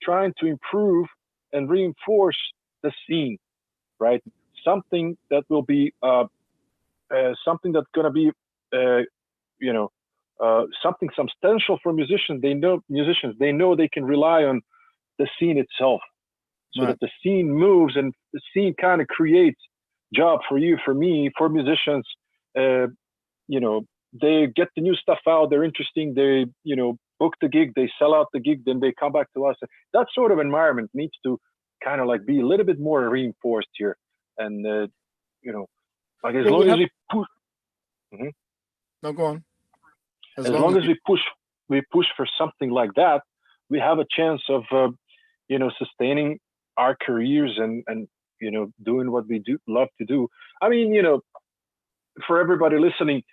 trying to improve and reinforce the scene, right? Something that will be something that's going to be uh, you know something substantial for musicians. They know they can rely on the scene itself, so right. that the scene moves and the scene kind of creates job for you, for me, for musicians. Uh, you know, they get the new stuff out. They're interesting. They book the gig. They sell out the gig. Then they come back to us. That sort of environment needs to kind of like be a little bit more reinforced here. And you know, like as Well, we long as have we push, Mhm. no go on. As as long long as as we push for something like that, we have a chance of sustaining our careers and doing what we do love to do. I mean, for everybody listening,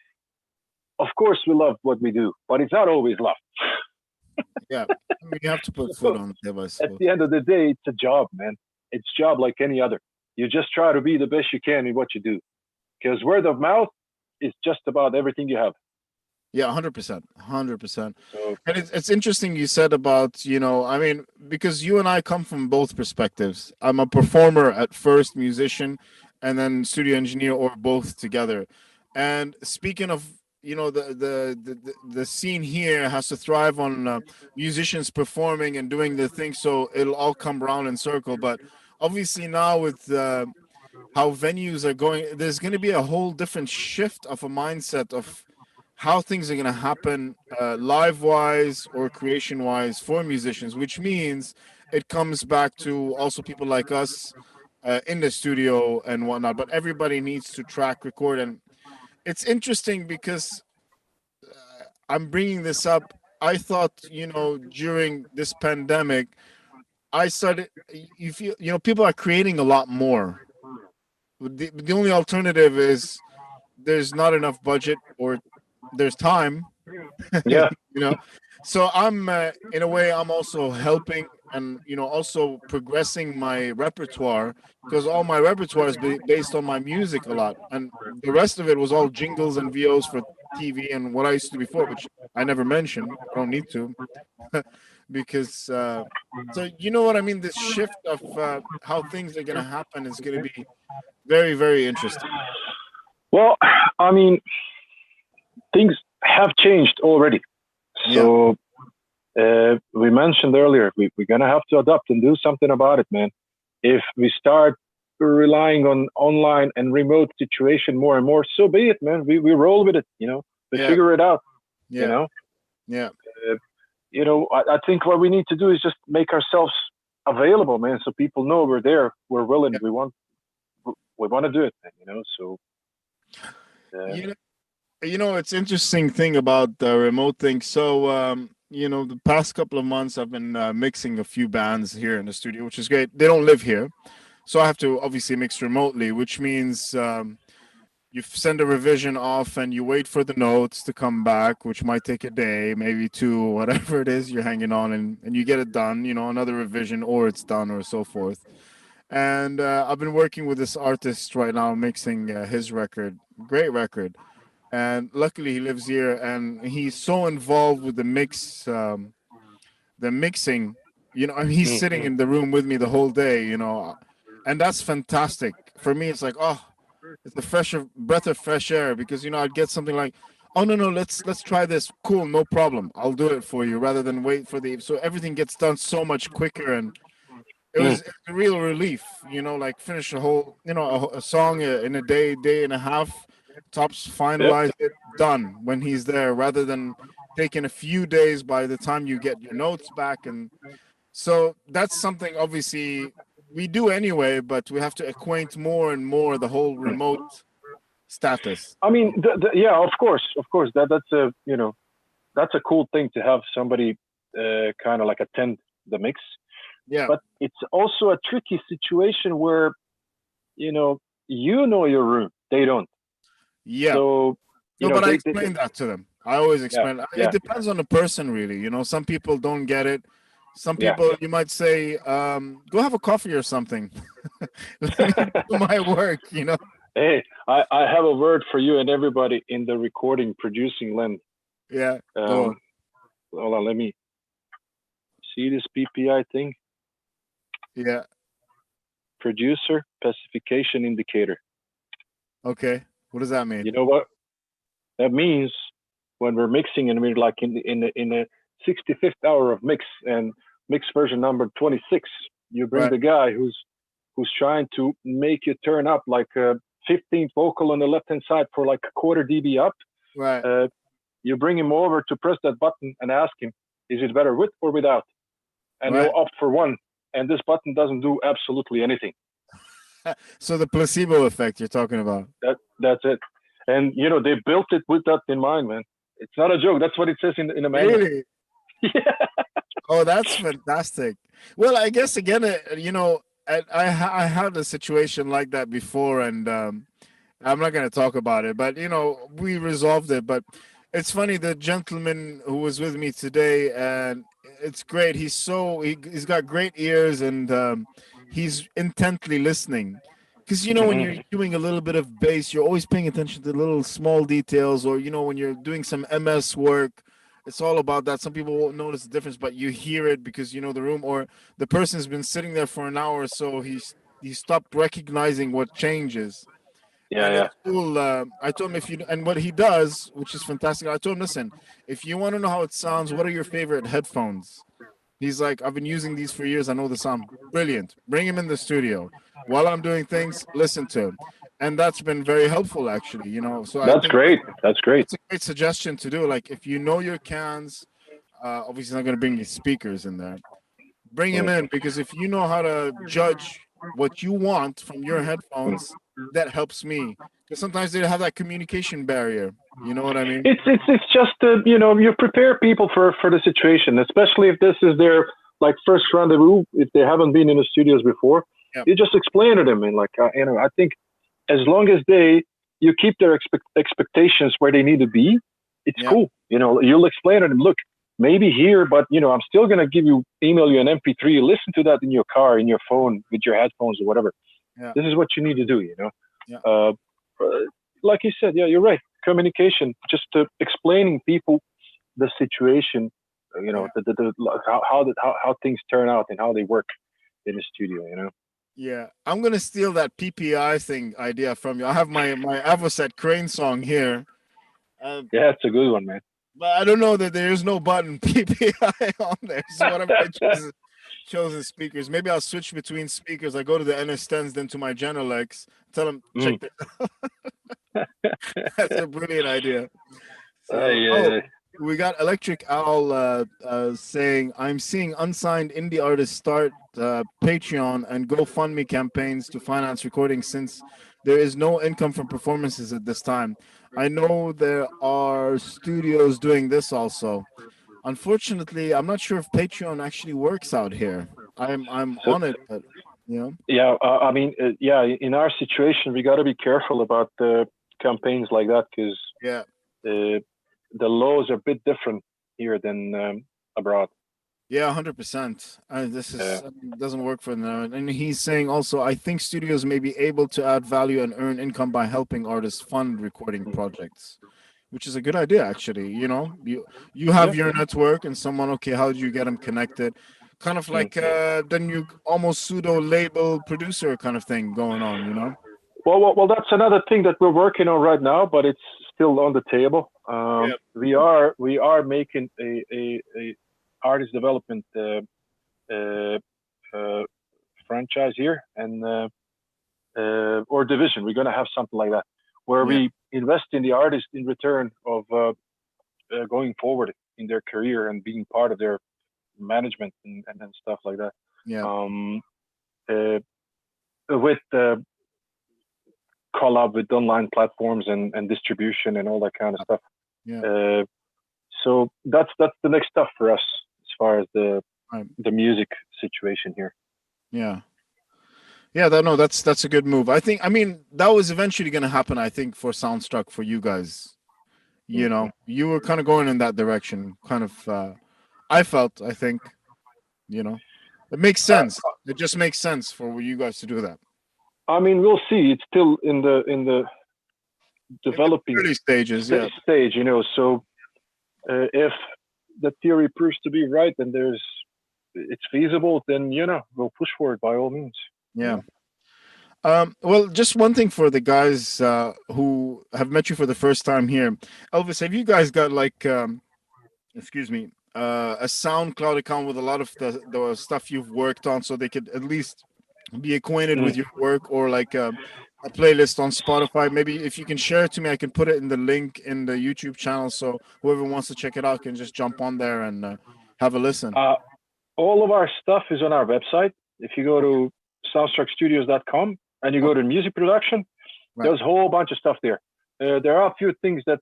of course we love what we do, but it's not always love. yeah, I mean, you have to put food So on the table, I at suppose. the end of the day, it's a job, man. It's job like any other. You just try to be the best you can in what you do, because word of mouth is just about everything you have. Yeah, 100%, 100%. So And it's interesting you said about, you know, I mean, because you and I come from both perspectives. I'm a performer at first, musician, and then studio engineer, or both together. And speaking of, you know, the scene here has to thrive on musicians performing and doing the thing, so it'll all come round in circle. But obviously now with how venues are going, there's going to be a whole different shift of a mindset of how things are going to happen live wise or creation wise for musicians, which means it comes back to also people like us in the studio and whatnot, but everybody needs to track record. And it's interesting because I'm bringing this up. I thought, during this pandemic, I started, you feel, people are creating a lot more. The only alternative is there's not enough budget or there's time. Yeah. you know so I'm in a way I'm also helping and also progressing my repertoire, because all my repertoire is based on my music a lot, and the rest of it was all jingles and VOs for TV and what I used to do before, which I never mentioned. I don't need to. Because so you know what I mean, this shift of how things are going to happen is going to be very, very interesting. Well, I mean, things have changed already. Yeah. So we mentioned earlier, we're going to have to adapt and do something about it, man. If we start relying on online and remote situation more and more, so be it, man. We roll with it, we Yeah. figure it out, Yeah. Yeah. I think what we need to do is just make ourselves available, man, so people know we're there, we're willing, Yeah. we want to do it, man, so. It's interesting thing about the remote thing. So, the past couple of months I've been mixing a few bands here in the studio, which is great. They don't live here, so I have to obviously mix remotely, which means you send a revision off and you wait for the notes to come back, which might take a day, maybe two, whatever it is you're hanging on, and you get it done, another revision, or it's done, or so forth. And I've been working with this artist right now, mixing his record, great record. And luckily he lives here and he's so involved with the mixing. I mean, he's sitting in the room with me the whole day, and that's fantastic. For me, it's like, oh, it's a fresh breath of fresh air, because I'd get something like, oh, no, let's try this, cool, no problem, I'll do it for you, rather than wait for the, so everything gets done so much quicker. And it's a real relief, like finish a whole, a song in a day and a half, tops, Yep. finalize it, done when he's there, rather than taking a few days by the time you get your notes back. And so that's something obviously we do anyway, but we have to acquaint more and more the whole remote status. I mean, yeah, of course, that's a cool thing to have somebody kind of like attend the mix. Yeah. But it's also a tricky situation where, your room, they don't. Yeah. So, No, but I explain that to them. I always explain. Yeah. It depends on the person, really. Some people don't get it. Some people, you might say, go have a coffee or something. Let me do my work, Hey, I have a word for you and everybody in the recording producing land. Yeah. Hold on, let me see this PPI thing. Yeah. Producer specification indicator. Okay. What does that mean? You know what? That means when we're mixing and we're like in the 65th hour of mix and mix version number 26, you bring the guy who's trying to make you turn up like a 15th vocal on the left hand side for like a quarter dB up. Right. You bring him over to press that button and ask him, is it better with or without? And he'll opt for one. And this button doesn't do absolutely anything. So the placebo effect you're talking about. That's it. And they built it with that in mind, man. It's not a joke. That's what it says in the manual. Really? Yeah. Oh, that's fantastic. Well, I guess again, I had a situation like that before, and I'm not going to talk about it, but we resolved it. But it's funny, the gentleman who was with me today, and it's great. He's got great ears, and he's intently listening. Because when you're doing a little bit of bass, you're always paying attention to little small details, or when you're doing some MS work, it's all about that. Some people won't notice the difference, but you hear it because the room, or the person's been sitting there for an hour or so. He stopped recognizing what changes. Yeah. It's cool. I told him, and what he does, which is fantastic. I told him, listen, if you want to know how it sounds, what are your favorite headphones? He's like, I've been using these for years. I know the sound. Brilliant. Bring him in the studio. While I'm doing things, listen to him. And that's been very helpful, actually, So that's great. That's great. It's a great suggestion to do. Like, if you know your cans, obviously not going to bring your speakers in there. Bring him in, because if you know how to judge what you want from your headphones, that helps me. Because sometimes they have that communication barrier. You know what I mean? It's just you prepare people for the situation, especially if this is their like first rendezvous, if they haven't been in the studios before. Yep. You just explain to them, and like I think as long as you keep their expectations where they need to be, it's Yep. cool. You'll explain to them, look, maybe here, but I'm still gonna email you an MP3. You listen to that in your car, in your phone, with your headphones or whatever. Yeah. This is what you need to do. Yeah. Like you said, yeah, you're right. Communication, just explaining people the situation, how things turn out and how they work in the studio. Yeah, I'm gonna steal that PPI thing idea from you. I have my Avocet Crane song here, Yeah, it's a good one, man. but I don't know that there is no button PPI on there. So whatever I chosen speakers. Maybe I'll switch between speakers. I go to the NS10s, then to my Genelex. Tell them check that. That's a brilliant idea. So, Yeah. we got Electric Owl saying, I'm seeing unsigned indie artists start Patreon and GoFundMe campaigns to finance recording since there is no income from performances at this time. I know there are studios doing this also. Unfortunately, I'm not sure if Patreon actually works out here. I'm on it, but Yeah, I mean, in our situation, we got to be careful about campaigns like that because yeah. The laws are a bit different here than abroad. Yeah, 100%. This is doesn't work for them. And he's saying also, I think studios may be able to add value and earn income by helping artists fund recording projects, which is a good idea, actually. You have your network and someone, okay, how do you get them connected? Kind of like then you almost pseudo label producer kind of thing going on. Well, that's another thing that we're working on right now, but it's still on the table. We are making a artist development franchise here and or division. We're going to have something like that where we invest in the artist in return of going forward in their career and being part of their management and stuff like that. With collab with online platforms and distribution and all that kind of stuff. So that's the next stuff for us as far as the music situation here. That's a good move. I mean that was eventually going to happen. I think for SoundStruck, for you guys, you were kind of going in that direction. Kind of, I think, it makes sense. It just makes sense for you guys to do that. I mean, we'll see. It's still in the developing early stages. Stage, So if the theory proves to be right, and it's feasible, then we'll push for it by all means. Yeah. Well, just one thing for the guys who have met you for the first time here, Elvis. Have you guys got like, excuse me, a SoundCloud account with a lot of the stuff you've worked on, so they could at least be acquainted with your work, or like a playlist on Spotify? Maybe if you can share it to me, I can put it in the link in the YouTube channel, so whoever wants to check it out can just jump on there and have a listen. All of our stuff is on our website. If you go to SoundStruckStudios.com and you go to music production, there's a whole bunch of stuff there. There are a few things that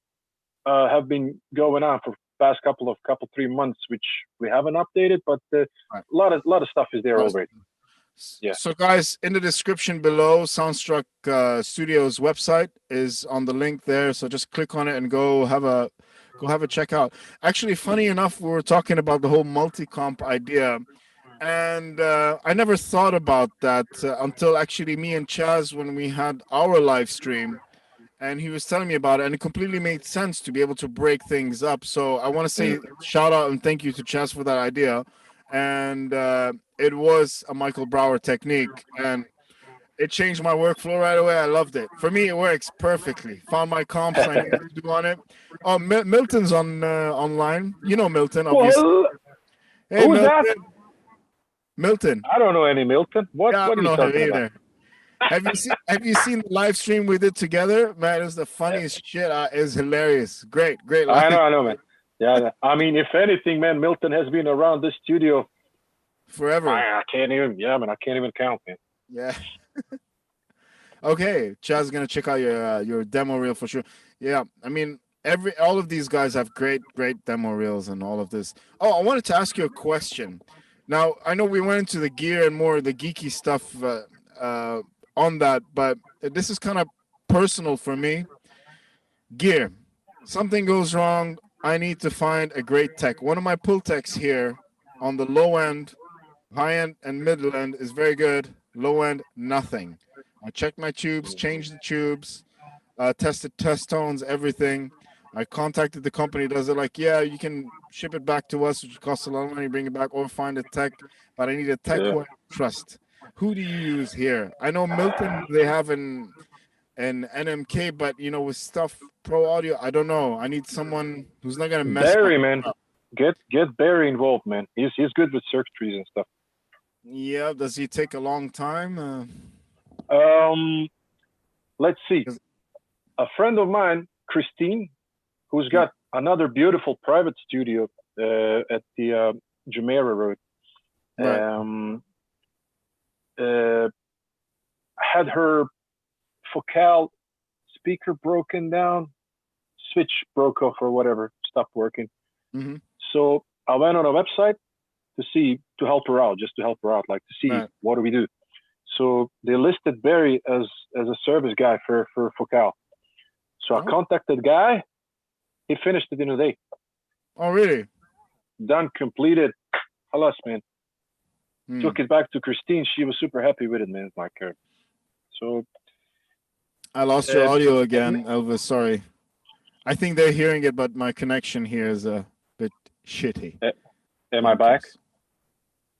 have been going on for past couple 3 months, which we haven't updated, but a lot of stuff is there already. Yeah. So guys, in the description below, SoundStruck Studios website is on the link there. So just click on it and go have a check out. Actually, funny enough, we were talking about the whole multi-comp idea, and I never thought about that until actually me and Chaz, when we had our live stream, and he was telling me about it, and it completely made sense to be able to break things up. So I want to say shout out and thank you to Chaz for that idea. And it was a Michael Brower technique, and it changed my workflow right away. I loved it. For me, it works perfectly. Found my comps I need to do on it. Oh, Milton's online. You know Milton, obviously. Well, hey, who's Milton. that? Milton. I don't know any Milton. What are you talking about? Have you seen the live stream we did together? Man, it was the funniest shit. It's hilarious. Great. I know, man. Yeah, I mean, if anything, man, Milton has been around this studio forever. I can't even count, man. Yeah. Okay, Chad's gonna check out your demo reel for sure. Yeah, I mean all of these guys have great demo reels and all of this. Oh, I wanted to ask you a question. Now I know we went into the gear and more of the geeky stuff uh, on that, but this is kind of personal for me. Gear, something goes wrong. I need to find a great tech. One of my pull techs here on the low end, high end, and middle end is very good. Low end, nothing. I checked my tubes, changed the tubes, tested test tones, everything. I contacted the company. Does it like, yeah, you can ship it back to us, which costs a lot of money, bring it back, or find a tech. But I need a tech Yeah. who I trust. Who do you use here? I know Milton. They have an NMK, but with stuff pro audio, I don't know. I need someone who's not gonna mess my Barry, man, up. get Barry involved, man. He's good with circuitries and stuff. Yeah, does he take a long time? Let's see. 'Cause- A friend of mine, Christine, who's got another beautiful private studio at the Jumeirah Road. Right. Had her Focal speaker broken down, switch broke off or whatever, stopped working. Mm-hmm. So I went on a website to help her out, just to help her out, like to see Right. what do we do. So they listed Barry as a service guy for Focal. So I contacted the guy. He finished it in a day. Oh, really? Done, completed. Halas, man. Hmm. Took it back to Christine. She was super happy with it, man. Like her. So I lost your audio again, Elvis. Sorry. I think they're hearing it, but my connection here is a bit shitty. Am I back?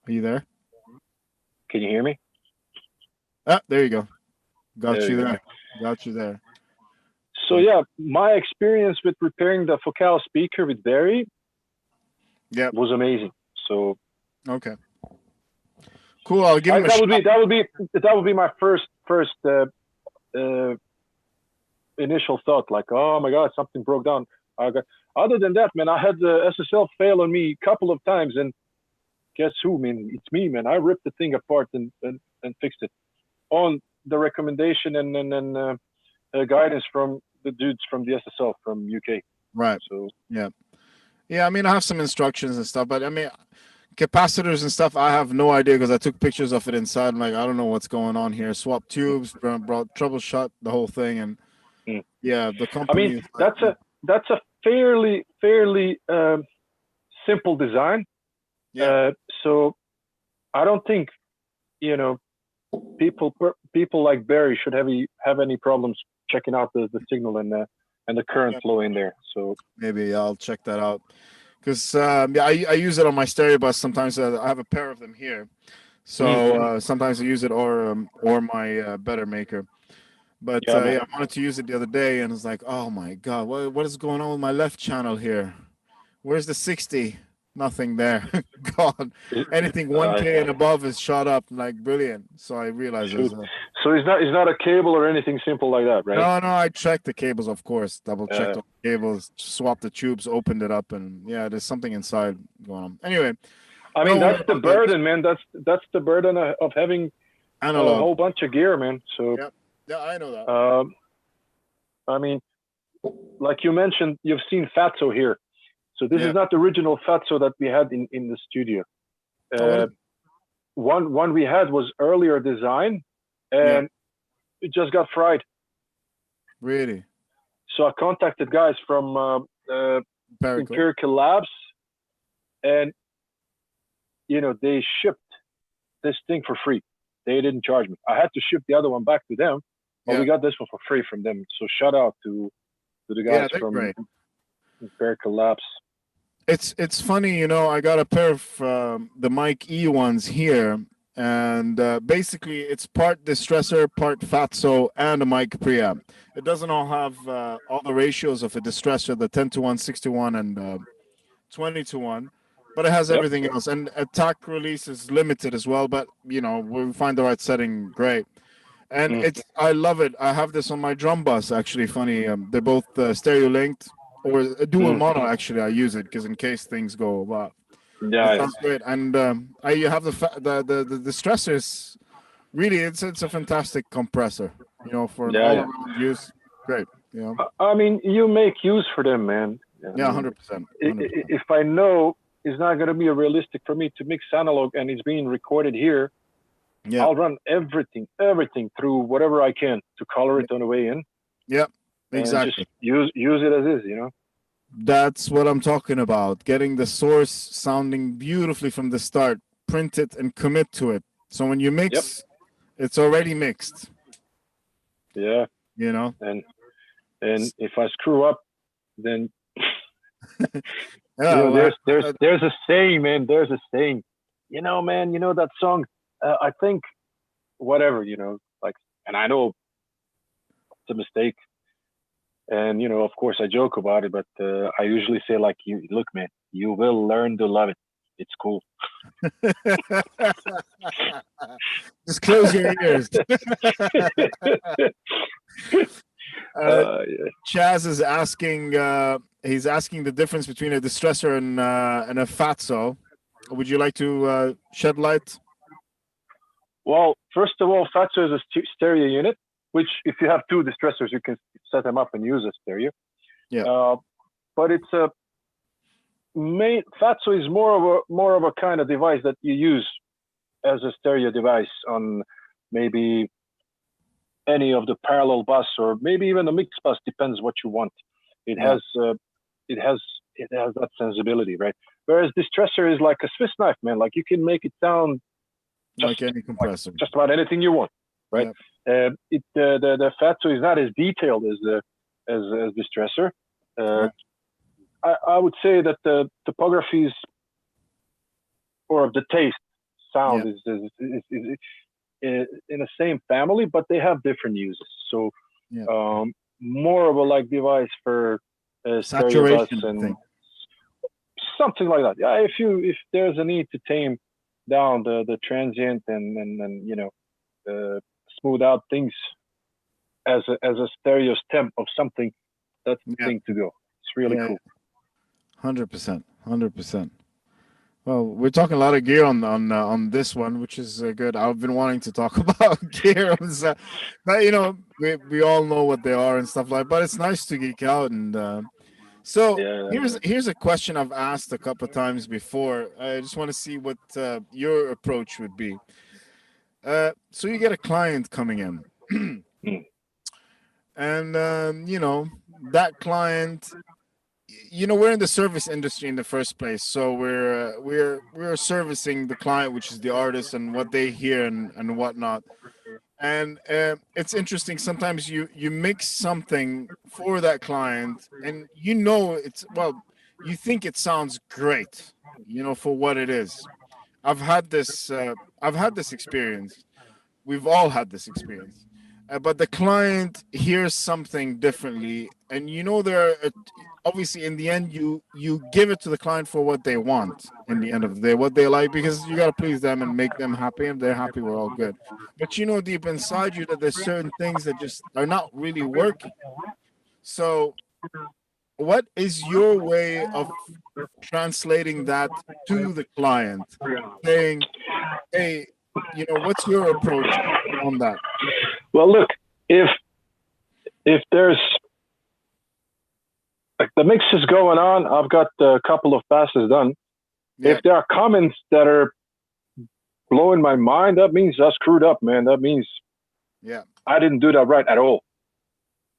Are you there? Can you hear me? Ah, there you go. Got There you you there. Got you there. So yeah, my experience with repairing the Focal speaker with Barry was amazing. So okay. Cool. I'll give him a that shot. would be my first initial thought, like, oh my god, something broke down. Other than that, man, I had the SSL fail on me a couple of times, and guess who, man? It's me, man. I ripped the thing apart and fixed it on the recommendation and guidance from the dudes from the SSL from UK. Right. So yeah. I mean, I have some instructions and stuff, but I mean, capacitors and stuff, I have no idea because I took pictures of it inside. I'm like, I don't know what's going on here. Swap tubes, brought troubleshot the whole thing, and yeah, the company. I mean, that's a fairly simple design. Yeah. So I don't think people like Barry should have any problems checking out the signal and the current flow in there. So maybe I'll check that out because I use it on my stereo bus sometimes. I have a pair of them here, so sometimes I use it or my better maker. But I wanted to use it the other day, and it's like, oh my god, what is going on with my left channel here? Where's the 60? Nothing there. God, anything 1K and above is shot up, like brilliant. So I realized. So it's not a cable or anything simple like that, right? No, I checked the cables, of course. Double checked all the cables, swapped the tubes, opened it up, and yeah, there's something inside going on. Anyway, I mean that's the burden, man. That's the burden of having analog. A whole bunch of gear, man. So yeah, I know that. I mean, like you mentioned, you've seen Fatso here. So this is not the original Fatso that we had in the studio. One we had was earlier design, and it just got fried. Really? So I contacted guys from Empirical Labs, and they shipped this thing for free. They didn't charge me. I had to ship the other one back to them, but we got this one for free from them. So shout out to the guys from Empirical Labs. It's funny, I got a pair of the Mic E ones here, and basically it's part distressor, part Fatso, and a mic preamp. It doesn't all have all the ratios of a distressor, the 10-1, 6-1, and 20-1, but it has everything else. And attack release is limited as well, but we find the right setting, great. And I love it. I have this on my drum bus, actually. Funny, they're both stereo linked. Or a dual mono, actually, I use it because in case things go well. Yeah, it sounds great. And you have the stressors really, it's a fantastic compressor. You know, for an Yeah, all yeah. around use, great. You know, I mean, you make use for them, man. I yeah, mean, 100%, 100%. if I know it's not going to be realistic for me to mix analog and it's being recorded here, Yeah, I'll run everything through whatever I can to color it on the way in, yeah, and just exactly. use it as is, you know. That's what I'm talking about. Getting the source sounding beautifully from the start, print it and commit to it. So when you Yep. mix, it's already mixed. Yeah. You know. And if I screw up, then Yeah. there's a saying, man. There's a saying. You know, man. You know that song. I think whatever. You know, like, and I know it's a mistake. And you know, of course, I joke about it, but I usually say like, "You look, man. You will learn to love it. It's cool." Just close your ears. Yeah. Chaz is asking. He's asking the difference between a distressor and a fatso. Would you like to shed light? Well, first of all, Fatso is a stereo unit, which if you have two distressors, you can set them up and use a stereo. Yeah. But it's a Fatso is more of a kind of device that you use as a stereo device on maybe any of the parallel bus or maybe even a mix bus, depends what you want. It has that sensibility, right? Whereas distressor is like a Swiss knife, man. Like you can make it sound like any compressor, just about anything you want, right? Yeah. The Fatso is not as detailed as distressor. I would say that the topographies or the taste sound is in the same family, but they have different uses. So more of a like device for stereo bus and something like that. Yeah, if there's a need to tame down the transient and you know smooth out things as a stereo stem of something, that's the thing to go. It's really cool. 100%. Well, we're talking a lot of gear on this one, which is good. I've been wanting to talk about gear, but you know, we all know what they are and stuff like. But it's nice to geek out, and so here's a question I've asked a couple of times before. I just want to see what your approach would be. So you get a client coming in, and you know that client. You know, we're in the service industry in the first place, so we're servicing the client, which is the artist, and what they hear and whatnot. And it's interesting. Sometimes you mix something for that client, and you know you think it sounds great, you know, for what it is. I've had this. I've had this experience. We've all had this experience. But the client hears something differently, and you know obviously in the end you give it to the client for what they want. In the end of the day, what they like, because you got to please them and make them happy. If they're happy, we're all good. But you know deep inside you that there's certain things that just are not really working. So, what is your way of translating that to the client, saying, "Hey, you know, what's your approach on that?" Well, look, if there's like the mix is going on, I've got a couple of passes done. Yeah. If there are comments that are blowing my mind, that means I screwed up, man. That means I didn't do that right at all.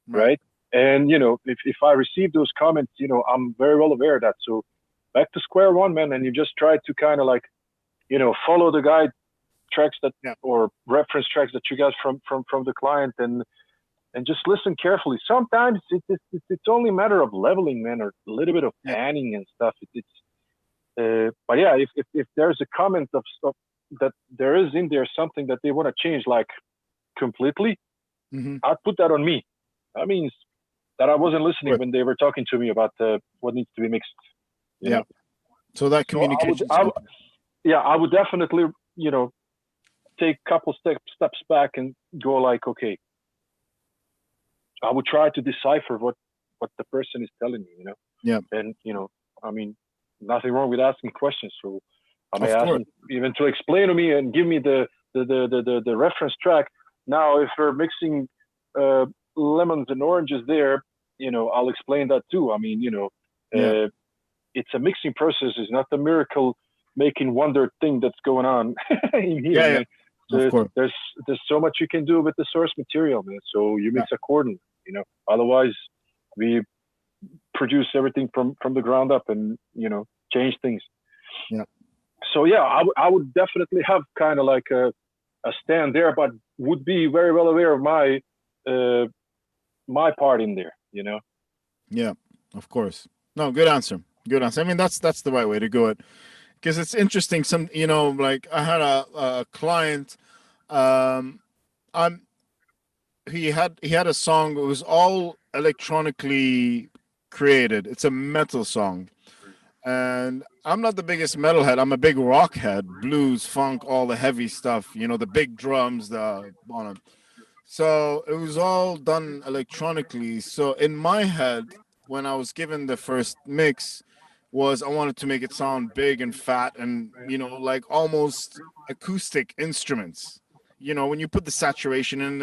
Right? And you know, if I receive those comments, you know, I'm very well aware of that. So back to square one, man, and you just try to kind of like, you know, follow the guide tracks that or reference tracks that you got from the client and just listen carefully. Sometimes it's only a matter of leveling, man, or a little bit of panning and stuff. But yeah, if there's a comment of stuff that there is in there something that they want to change like completely, I'd put that on me. That means that I wasn't listening when they were talking to me about what needs to be mixed. You know? So that communication. I would definitely, you know, take a couple steps back and go like, okay, I would try to decipher what the person is telling me, you know. Yeah. And you know, I mean, nothing wrong with asking questions. So I may ask them even to explain to me and give me the the reference track. Now, if we're mixing lemons and oranges there, I'll explain that too. I mean, it's a mixing process. It's not the miracle making wonder thing that's going on in here, man. So of course. There's so much you can do with the source material, man. So you mix accordingly, Otherwise, we produce everything from the ground up and change things. Yeah. So I would definitely have kind of like a stand there, but would be very well aware of my part in there. Yeah, of course. No, good answer. Good answer. I mean, that's the right way to go it, because it's interesting. Some like I had a client. He had a song. It was all electronically created. It's a metal song. And I'm not the biggest metalhead. I'm a big rock head, blues, funk, all the heavy stuff. The big drums, the on it. So it was all done electronically. So in my head, when I was given the first mix, was I wanted to make it sound big and fat and like almost acoustic instruments. When you put the saturation in,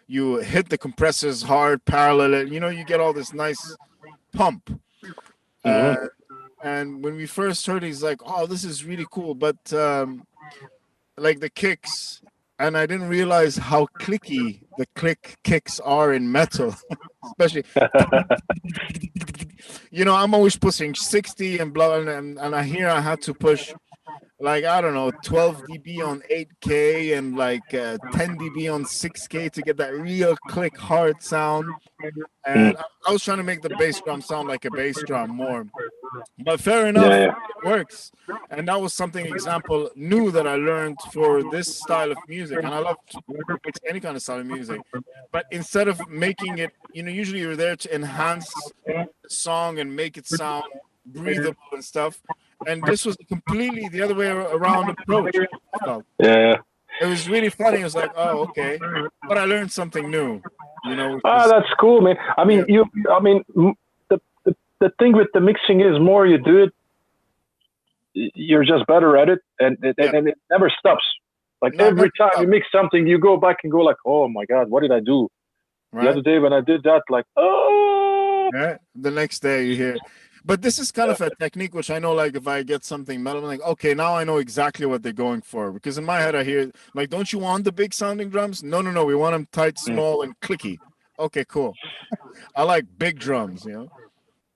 you hit the compressors hard, parallel it. You get all this nice pump. And when we first heard it, he's like, "Oh, this is really cool," but like the kicks, and I didn't realize how clicky the kicks are in metal, especially. I'm always pushing 60 and blah, and I had to push like, I don't know, 12 dB on 8K and like 10 dB on 6K to get that real click hard sound. And I was trying to make the bass drum sound like a bass drum more. But fair enough, it works. And that was something example new that I learned for this style of music. And I love any kind of style of music. But instead of making it, usually you're there to enhance the song and make it sound breathable and stuff. And this was completely the other way around approach. Yeah. It was really funny. It was like, oh, okay. But I learned something new, That's cool, man. I mean, the thing with the mixing is more you do it, you're just better at it, and it never stops. Like every time you mix something, you go back and go like, oh my God, what did I do? Right. The other day when I did that, like, oh. Right. The next day you hear. But this is kind of a technique which I know, like if I get something metal, I'm like, okay, now I know exactly what they're going for. Because in my head I hear, like, don't you want the big sounding drums? No, we want them tight, small, and clicky. Okay, cool. I like big drums,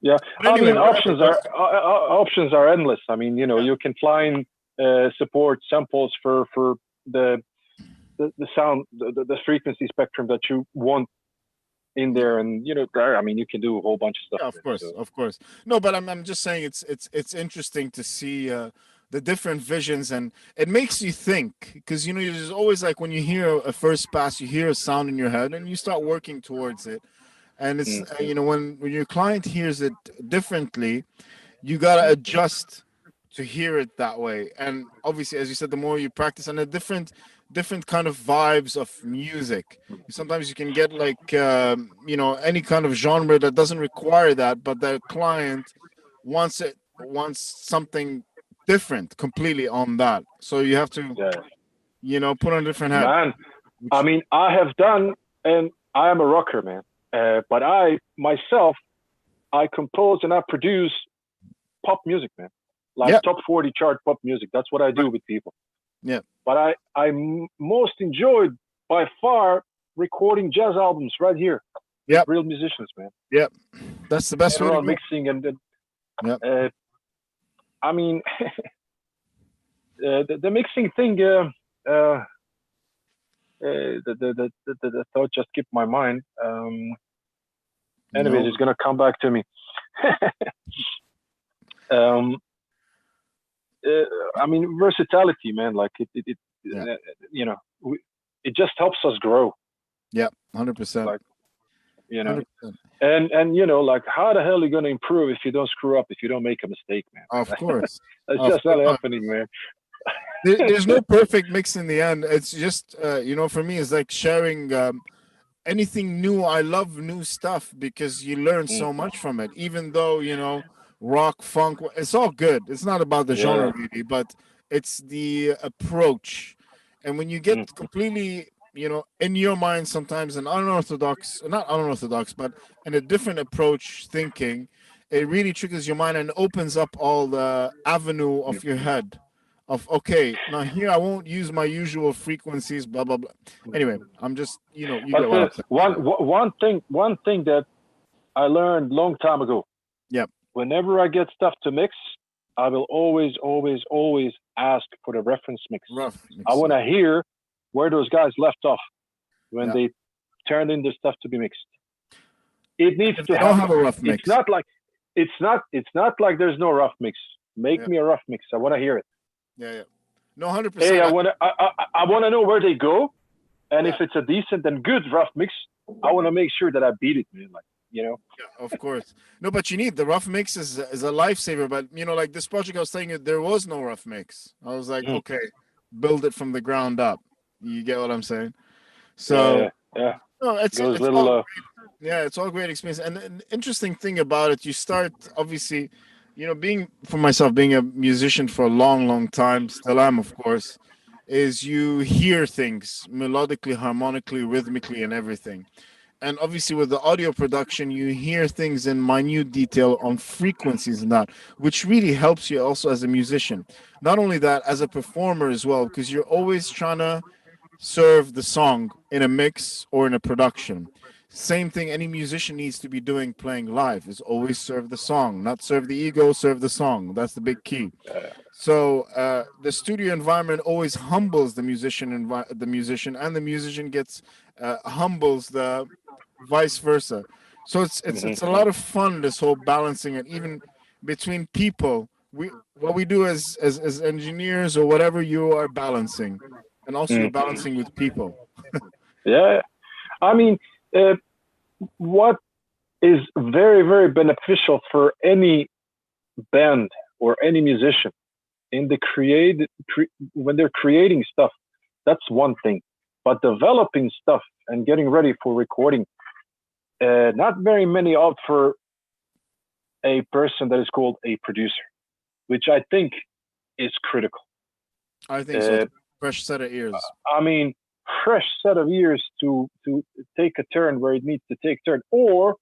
Yeah, anyway, I mean, options are endless. I mean, you can find support samples for the sound, the frequency spectrum that you want in there, and I mean, you can do a whole bunch of stuff. Yeah, of course. No, but I'm just saying it's interesting to see the different visions, and it makes you think, because there's always like when you hear a first pass, you hear a sound in your head, and you start working towards it. And it's when your client hears it differently, you gotta adjust to hear it that way. And obviously, as you said, the more you practice, and the different kind of vibes of music. Sometimes you can get like any kind of genre that doesn't require that, but the client wants something different completely on that. So you have to put on a different hat. Man, I mean, I have done, and I am a rocker, man. But I myself, I compose and I produce pop music, man. Like top 40 chart pop music. That's what I do with people. Yeah. But I most enjoyed by far recording jazz albums right here. Yeah. Real musicians, man. Yeah. That's the best way to mixing and I mean, the mixing thing. The thought just skipped my mind. Anyways, it's gonna come back to me. I mean, versatility, man. Like it it just helps us grow. Yeah, 100%. Like, 100%. And like, how the hell are you gonna improve if you don't screw up, if you don't make a mistake, man? Of course, that's just not happening, man. There's no perfect mix in the end. It's just for me, it's like sharing anything new. I love new stuff because you learn so much from it. Even though rock, funk, it's all good. It's not about the genre really, but It's the approach. And when you get Mm. completely, in your mind sometimes an unorthodox, not unorthodox, but in a different approach thinking, it really triggers your mind and opens up all the avenue Mm. of your head of, okay, now here I won't use my usual frequencies, blah blah blah. Anyway, I'm just, you But get what I'm saying. one thing that I learned long time ago. Yep. Whenever I get stuff to mix, I will always, always, always ask for the reference mix. Rough I mix, want yeah. to hear where those guys left off when Yeah. they turned in the stuff to be mixed. It And needs if to they don't happen. have a rough It's mix, not like it's not like there's no rough mix. Make yeah, me a rough mix. I want to hear it. yeah, yeah. No, 100%. Hey, I want to know where they go, and if Yeah, it's a decent and good rough mix, I want to make sure that I beat it, man. Like yeah, of course. No, but you need the rough mix is a lifesaver. But like this project I was saying, there was no rough mix. I was like, Mm. okay, build it from the ground up. You get what I'm saying? Yeah, So yeah, yeah. no, it's Goes it's all, little. yeah, it's all great experience. And an interesting thing about it, you start obviously, being for myself, being a musician for a long, long time, still am, of course, is you hear things melodically, harmonically, rhythmically, and everything. And obviously with the audio production you hear things in minute detail on frequencies and that, which really helps you also as a musician, not only that, as a performer as well, because you're always trying to serve the song in a mix or in a production. Same thing any musician needs to be doing playing live is always serve the song, not serve the ego, serve the song. That's the big key. So the studio environment always humbles the musician, and the musician gets humbles the vice versa. So it's a Mhm. lot of fun, this whole balancing it, even between people. What we do as engineers or whatever, you are balancing, and also you're Mm. balancing with people. Yeah, I mean, uh, what is very, very beneficial for any band or any musician in the when they're creating stuff, that's one thing. But developing stuff and getting ready for recording, not very many opt for a person that is called a producer, which I think is critical. I think so. Uh, Fresh set of ears. I mean, fresh set of ears to take a turn where it needs to take turn, or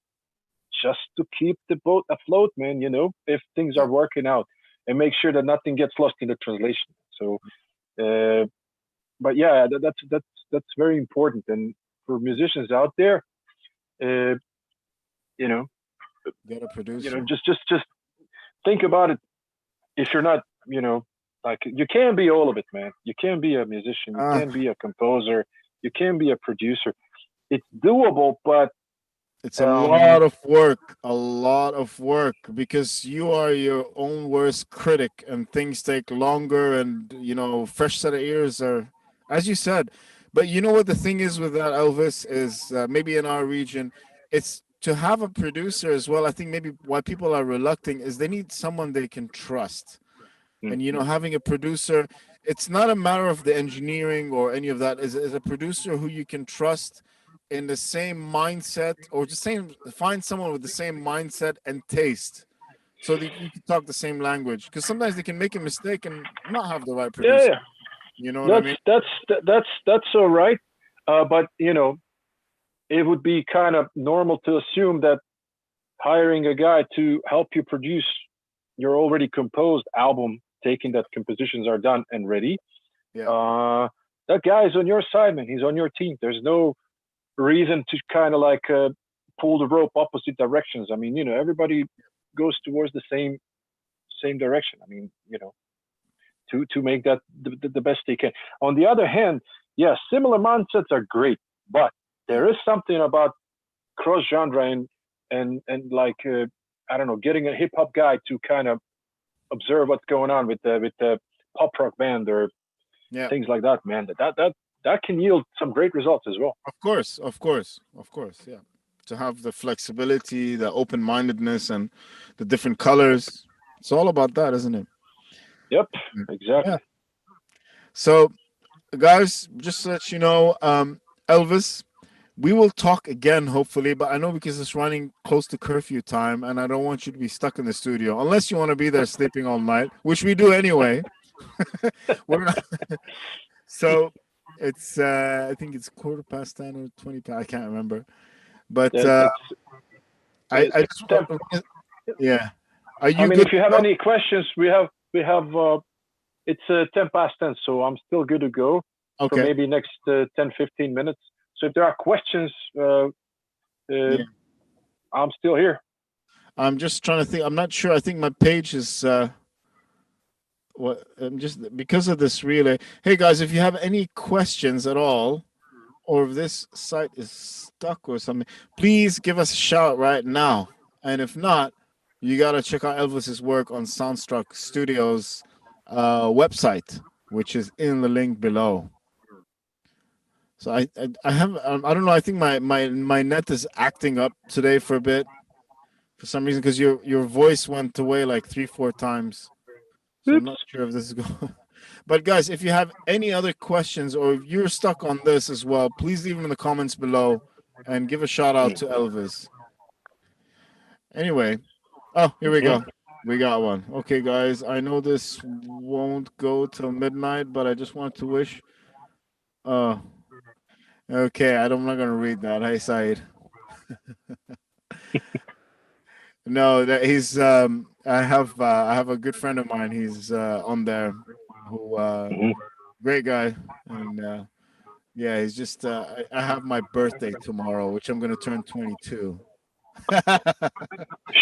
just to keep the boat afloat, man. If things Yeah. are working out, and make sure that nothing gets lost in the translation. So, uh, but yeah, that's very important. And for musicians out there, uh, you know, Get a producer. just think about it. If you're not, like you can be all of it, man. You can be a musician. You Ah, can be a composer. You can be a producer. It's doable, but it's um, a lot of work, because you are your own worst critic, and things take longer, and fresh set of ears are, as you said. But you know what the thing is with that, Elvis, is maybe in our region, it's to have a producer as well. I think maybe why people are reluctant is they need someone they can trust. mm, And having a producer, it's not a matter of the engineering or any of that, is a producer who you can trust in the same mindset, or just find someone with the same mindset and taste, so that you can talk the same language, because sometimes they can make a mistake and not have the right yeah, producer. yeah. You know what I That's mean? that's all right. But it would be kind of normal to assume that hiring a guy to help you produce your already composed album, taking that compositions are done and ready, Yeah. uh, that guy is on your side, man. He's on your team. There's no reason to kind of like pull the rope opposite directions. I mean, everybody goes towards the same direction. I mean, to make that the best they can. On the other hand, yeah, similar mindsets are great, but Yeah. there is something about cross genre and like I don't know, getting a hip hop guy to kind of observe what's going on with the pop rock band or Yeah. things like that, man. That can yield some great results as well. Of course. Of course. Of course. Yeah. To have the flexibility, the open-mindedness, and the different colors. It's all about that, isn't it? Yep, Yeah. exactly. So, guys, just to let you know, Elvis, we will talk again, hopefully, but I know because it's running close to curfew time, and I don't want you to be stuck in the studio unless you want to be there sleeping all night, which we do anyway. We're not. So it's I think it's 10:15 or 20 past. I can't remember. But I just yeah. Are I you mean, good if you to have go? any questions, we have it's 10 past 10, so I'm still good to go for Okay. maybe next 10, 15 minutes. So if there are questions, Yeah. I'm still here. I'm just trying to think. I'm not sure. I think my page is what I'm just because of this relay. Hey guys, if you have any questions at all, or if this site is stuck or something, please give us a shout right now. And if not, you gotta check out Elvis's work on SoundStruck Studios website, which is in the link below. So I have I don't know. I think my net is acting up today for a bit for some reason because your voice went away like 3-4 times. So I'm Oops. not sure if this is going. But guys, if you have any other questions or if you're stuck on this as well, please leave them in the comments below and give a shout out to Elvis. Anyway, oh, here we go. We got one. Okay, guys, I know this won't go till midnight, but I just want to wish. Oh, okay. I'm not gonna read that. Hey, Said. No, that he's. I have a good friend of mine. He's on there, who Mhm. great guy, and yeah, he's just. I have my birthday tomorrow, which I'm gonna turn 22.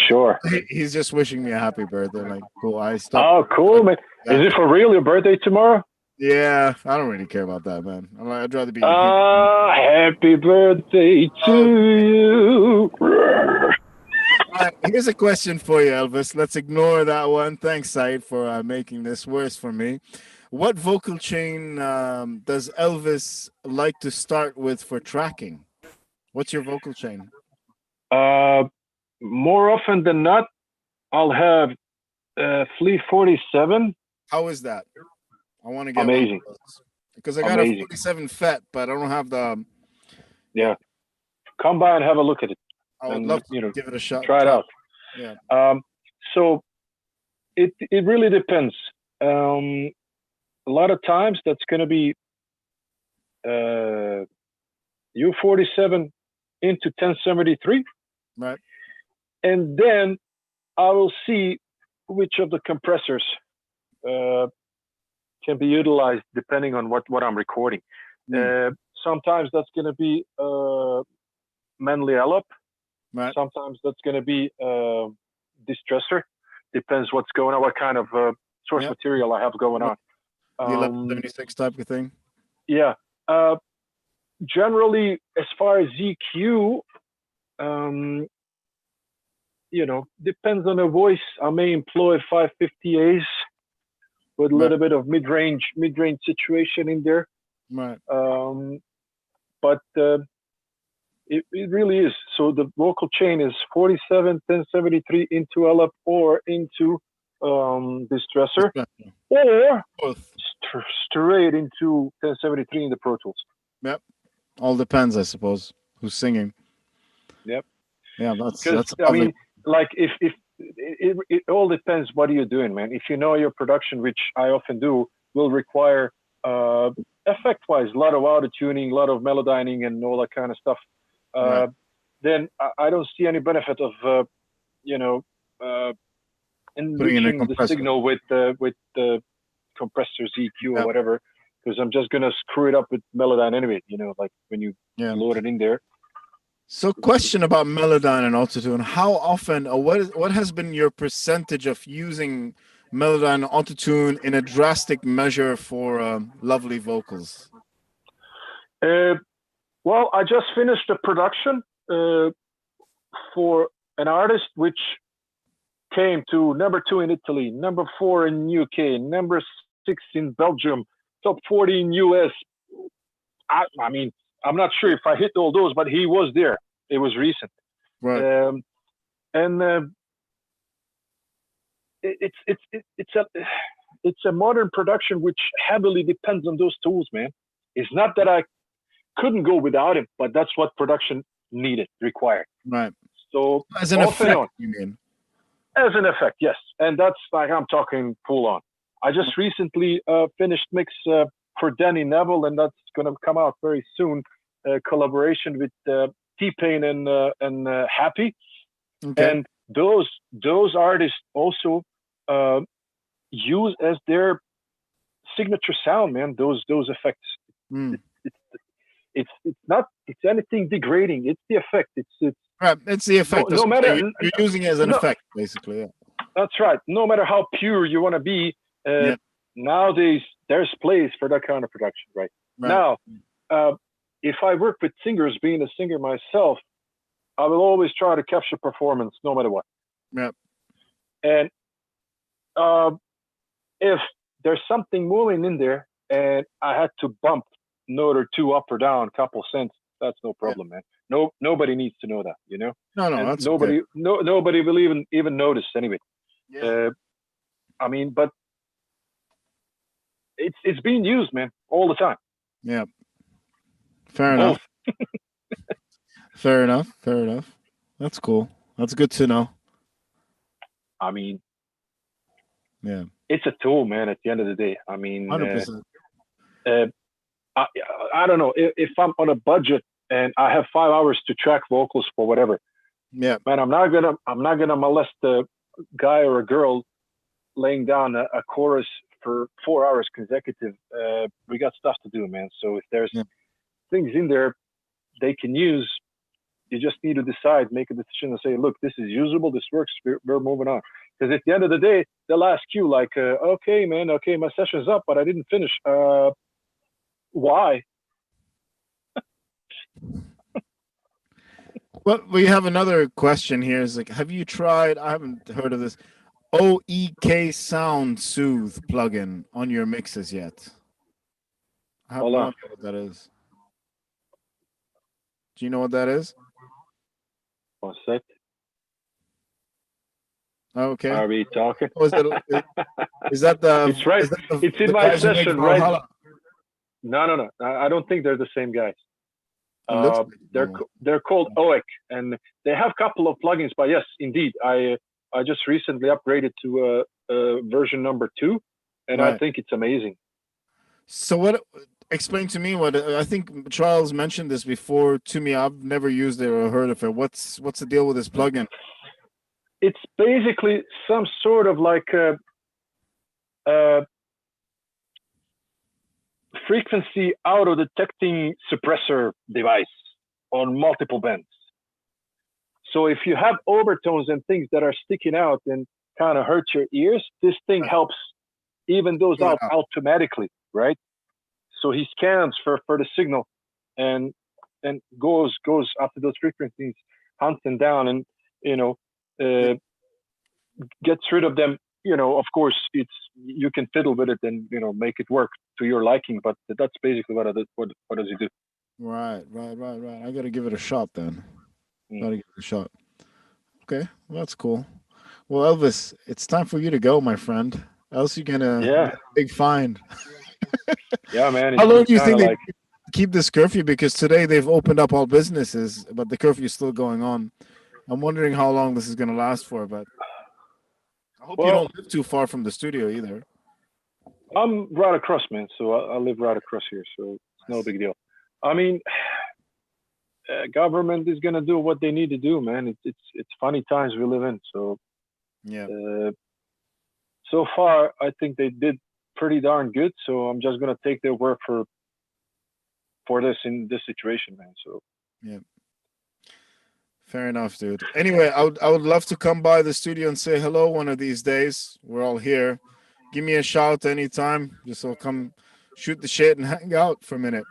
Sure. He's just wishing me a happy birthday. Like, cool. I stopped. Oh, cool, man. Is Yeah, it for real your birthday tomorrow? yeah. I don't really care about that, man. I'd rather be here. Happy birthday to you. All right, here's a question for you, Elvis. Let's ignore that one. Thanks, Said, for making this worse for me. What vocal chain does Elvis like to start with for tracking? What's your vocal chain? Uh, More often than not, I'll have Flea 47. How is that? I want to get one of Amazing. those because I got a Amazing. 47 FET, but I don't have the. Yeah. Come by and have a look at it I would and, love to give it a shot. try it out. Yeah. So it really depends. A lot of times that's going to be U47 into 1073. Right. And then I will see which of the compressors can be utilized depending on what I'm recording. Sometimes that's going to be Manley Allop. Right. Sometimes that's going to be Distressor. Depends what's going on, what kind of source material I have going on. The 1176 type of thing. Yeah. Generally, as far as EQ, depends on the voice. I may employ 550As with a little bit of mid-range situation in there. Right. But it really is. So the vocal chain is 47, 1073 into Allop or into Distressor, or both straight into 1073 in the Pro Tools. Yep. All depends, I suppose, who's singing. Yep. Yeah, that's I mean, like if it all depends what are you doing, man. If you know your production, which I often do, will require effect-wise a lot of auto-tuning, a lot of melodyning, and all that kind of stuff. Then I don't see any benefit of enriching the signal with the compressors, EQ, or whatever, because I'm just gonna screw it up with Melodyne anyway. Like when you load it in there. So, question about Melodyne and Autotune: how often, or what has been your percentage of using Melodyne and Autotune in a drastic measure for lovely vocals? Well, I just finished a production for an artist which came to number 2 in Italy, number 4 in UK, number 6 in Belgium, top 40 in US. I mean, I'm not sure if I hit all those, but he was there. It was recent. Right. It's a modern production which heavily depends on those tools, man. It's not that I couldn't go without him, but that's what production required. Right. So as an effect, you mean? As an effect, yes. And that's like I'm talking full on. I just recently finished mix for Danny Neville, and that's going to come out very soon. Collaboration with T-Pain and Happy, Okay. and those artists also use as their signature sound, man. Those effects. Mm. It, it's not it's anything degrading. It's the effect. It's Right. It's the effect. no That's what I'm saying. matter You're using it as an no. effect, basically. Yeah. That's right. No matter how pure you want to be, Yeah. nowadays there's place for that kind of production, right? Right. Now, if I work with singers, being a singer myself, I will always try to capture performance, no matter what. Yeah. And uh, if there's something moving in there, and I had to bump note or two up or down, couple cents, that's no Yeah. problem, man. No, nobody needs to know that, you know. No, And that's okay. nobody will even notice anyway. Yeah. I mean, but it's being used, man, all the time. Yeah. Fair Both. enough. Fair enough. Fair enough. That's cool. That's good to know. I mean, Yeah. it's a tool, man. At the end of the day, I mean, 100%. I don't know if I'm on a budget and I have 5 hours to track vocals for whatever. Yeah. Man, I'm not gonna molest a guy or a girl laying down a chorus for 4 hours consecutive. We got stuff to do, man. So if there's Yeah. things in there they can use, you just need to decide, make a decision, and say, look, this is usable, this works, we're moving on. Because at the end of the day, they'll ask you like, okay, man, okay, my session's up, but I didn't finish. Why? Well, we have another question here. Is like, have you tried? I haven't heard of this OEK Sound Soothe plugin on your mixes yet. I have Hold no on. idea what that is. Do you know what that is? One sec. Okay. Are we talking? Oh, is that the? It's right. Is that the, It's in the my guys who make session, right? Valhalla? No. I don't think they're the same guys. It looks like They're called OEK, and they have a couple of plugins. But yes, indeed, I just recently upgraded to version number 2, and I right. think it's amazing. So what? Explain to me what I think Charles mentioned this before to me. I've never used it or heard of it. What's the deal with this plugin? It's basically some sort of like a frequency auto detecting suppressor device on multiple bands. So if you have overtones and things that are sticking out and kind of hurt your ears, this thing helps even those out automatically, right? So he scans for the signal and goes up to those frequencies, hunts them down, and gets rid of them. Of course, you can fiddle with it and make it work to your liking, but that's basically what does he do? Right. I got to give it a shot then. Gotta give it a shot. Okay, well, that's cool. Well, Elvis, it's time for you to go, my friend. Else you're gonna get a big fine. Yeah, man. How long do you think they keep this curfew? Because today they've opened up all businesses, but the curfew is still going on. I'm wondering how long this is gonna last for, but I hope you don't live too far from the studio either. I'm right across, man. So I live right across here, so it's no big deal. I mean, government is gonna do what they need to do, man. It's funny times we live in. So yeah. So far, I think they did pretty darn good. So I'm just gonna take their word for this in this situation, man. So yeah. Fair enough, dude. Anyway, I would love to come by the studio and say hello one of these days. We're all here. Give me a shout anytime. Just I'll come shoot the shit and hang out for a minute.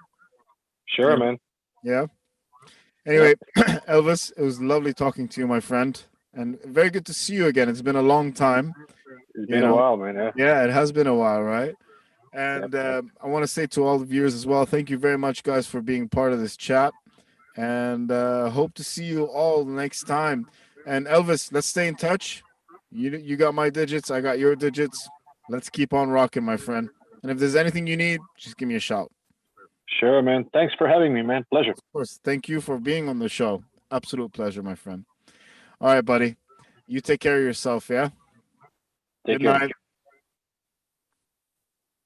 Sure, man. Yeah. Anyway, Elvis, it was lovely talking to you, my friend, and very good to see you again. It's been a long time. It's been a while, man. Yeah, it has been a while, right? And I want to say to all the viewers as well, thank you very much, guys, for being part of this chat. And hope to see you all next time. And Elvis, let's stay in touch. You got my digits, I got your digits. Let's keep on rocking, my friend. And if there's anything you need, just give me a shout. Sure, man. Thanks for having me, man. Pleasure. Of course. Thank you for being on the show. Absolute pleasure, my friend. All right, buddy. You take care of yourself, yeah? Take Good night.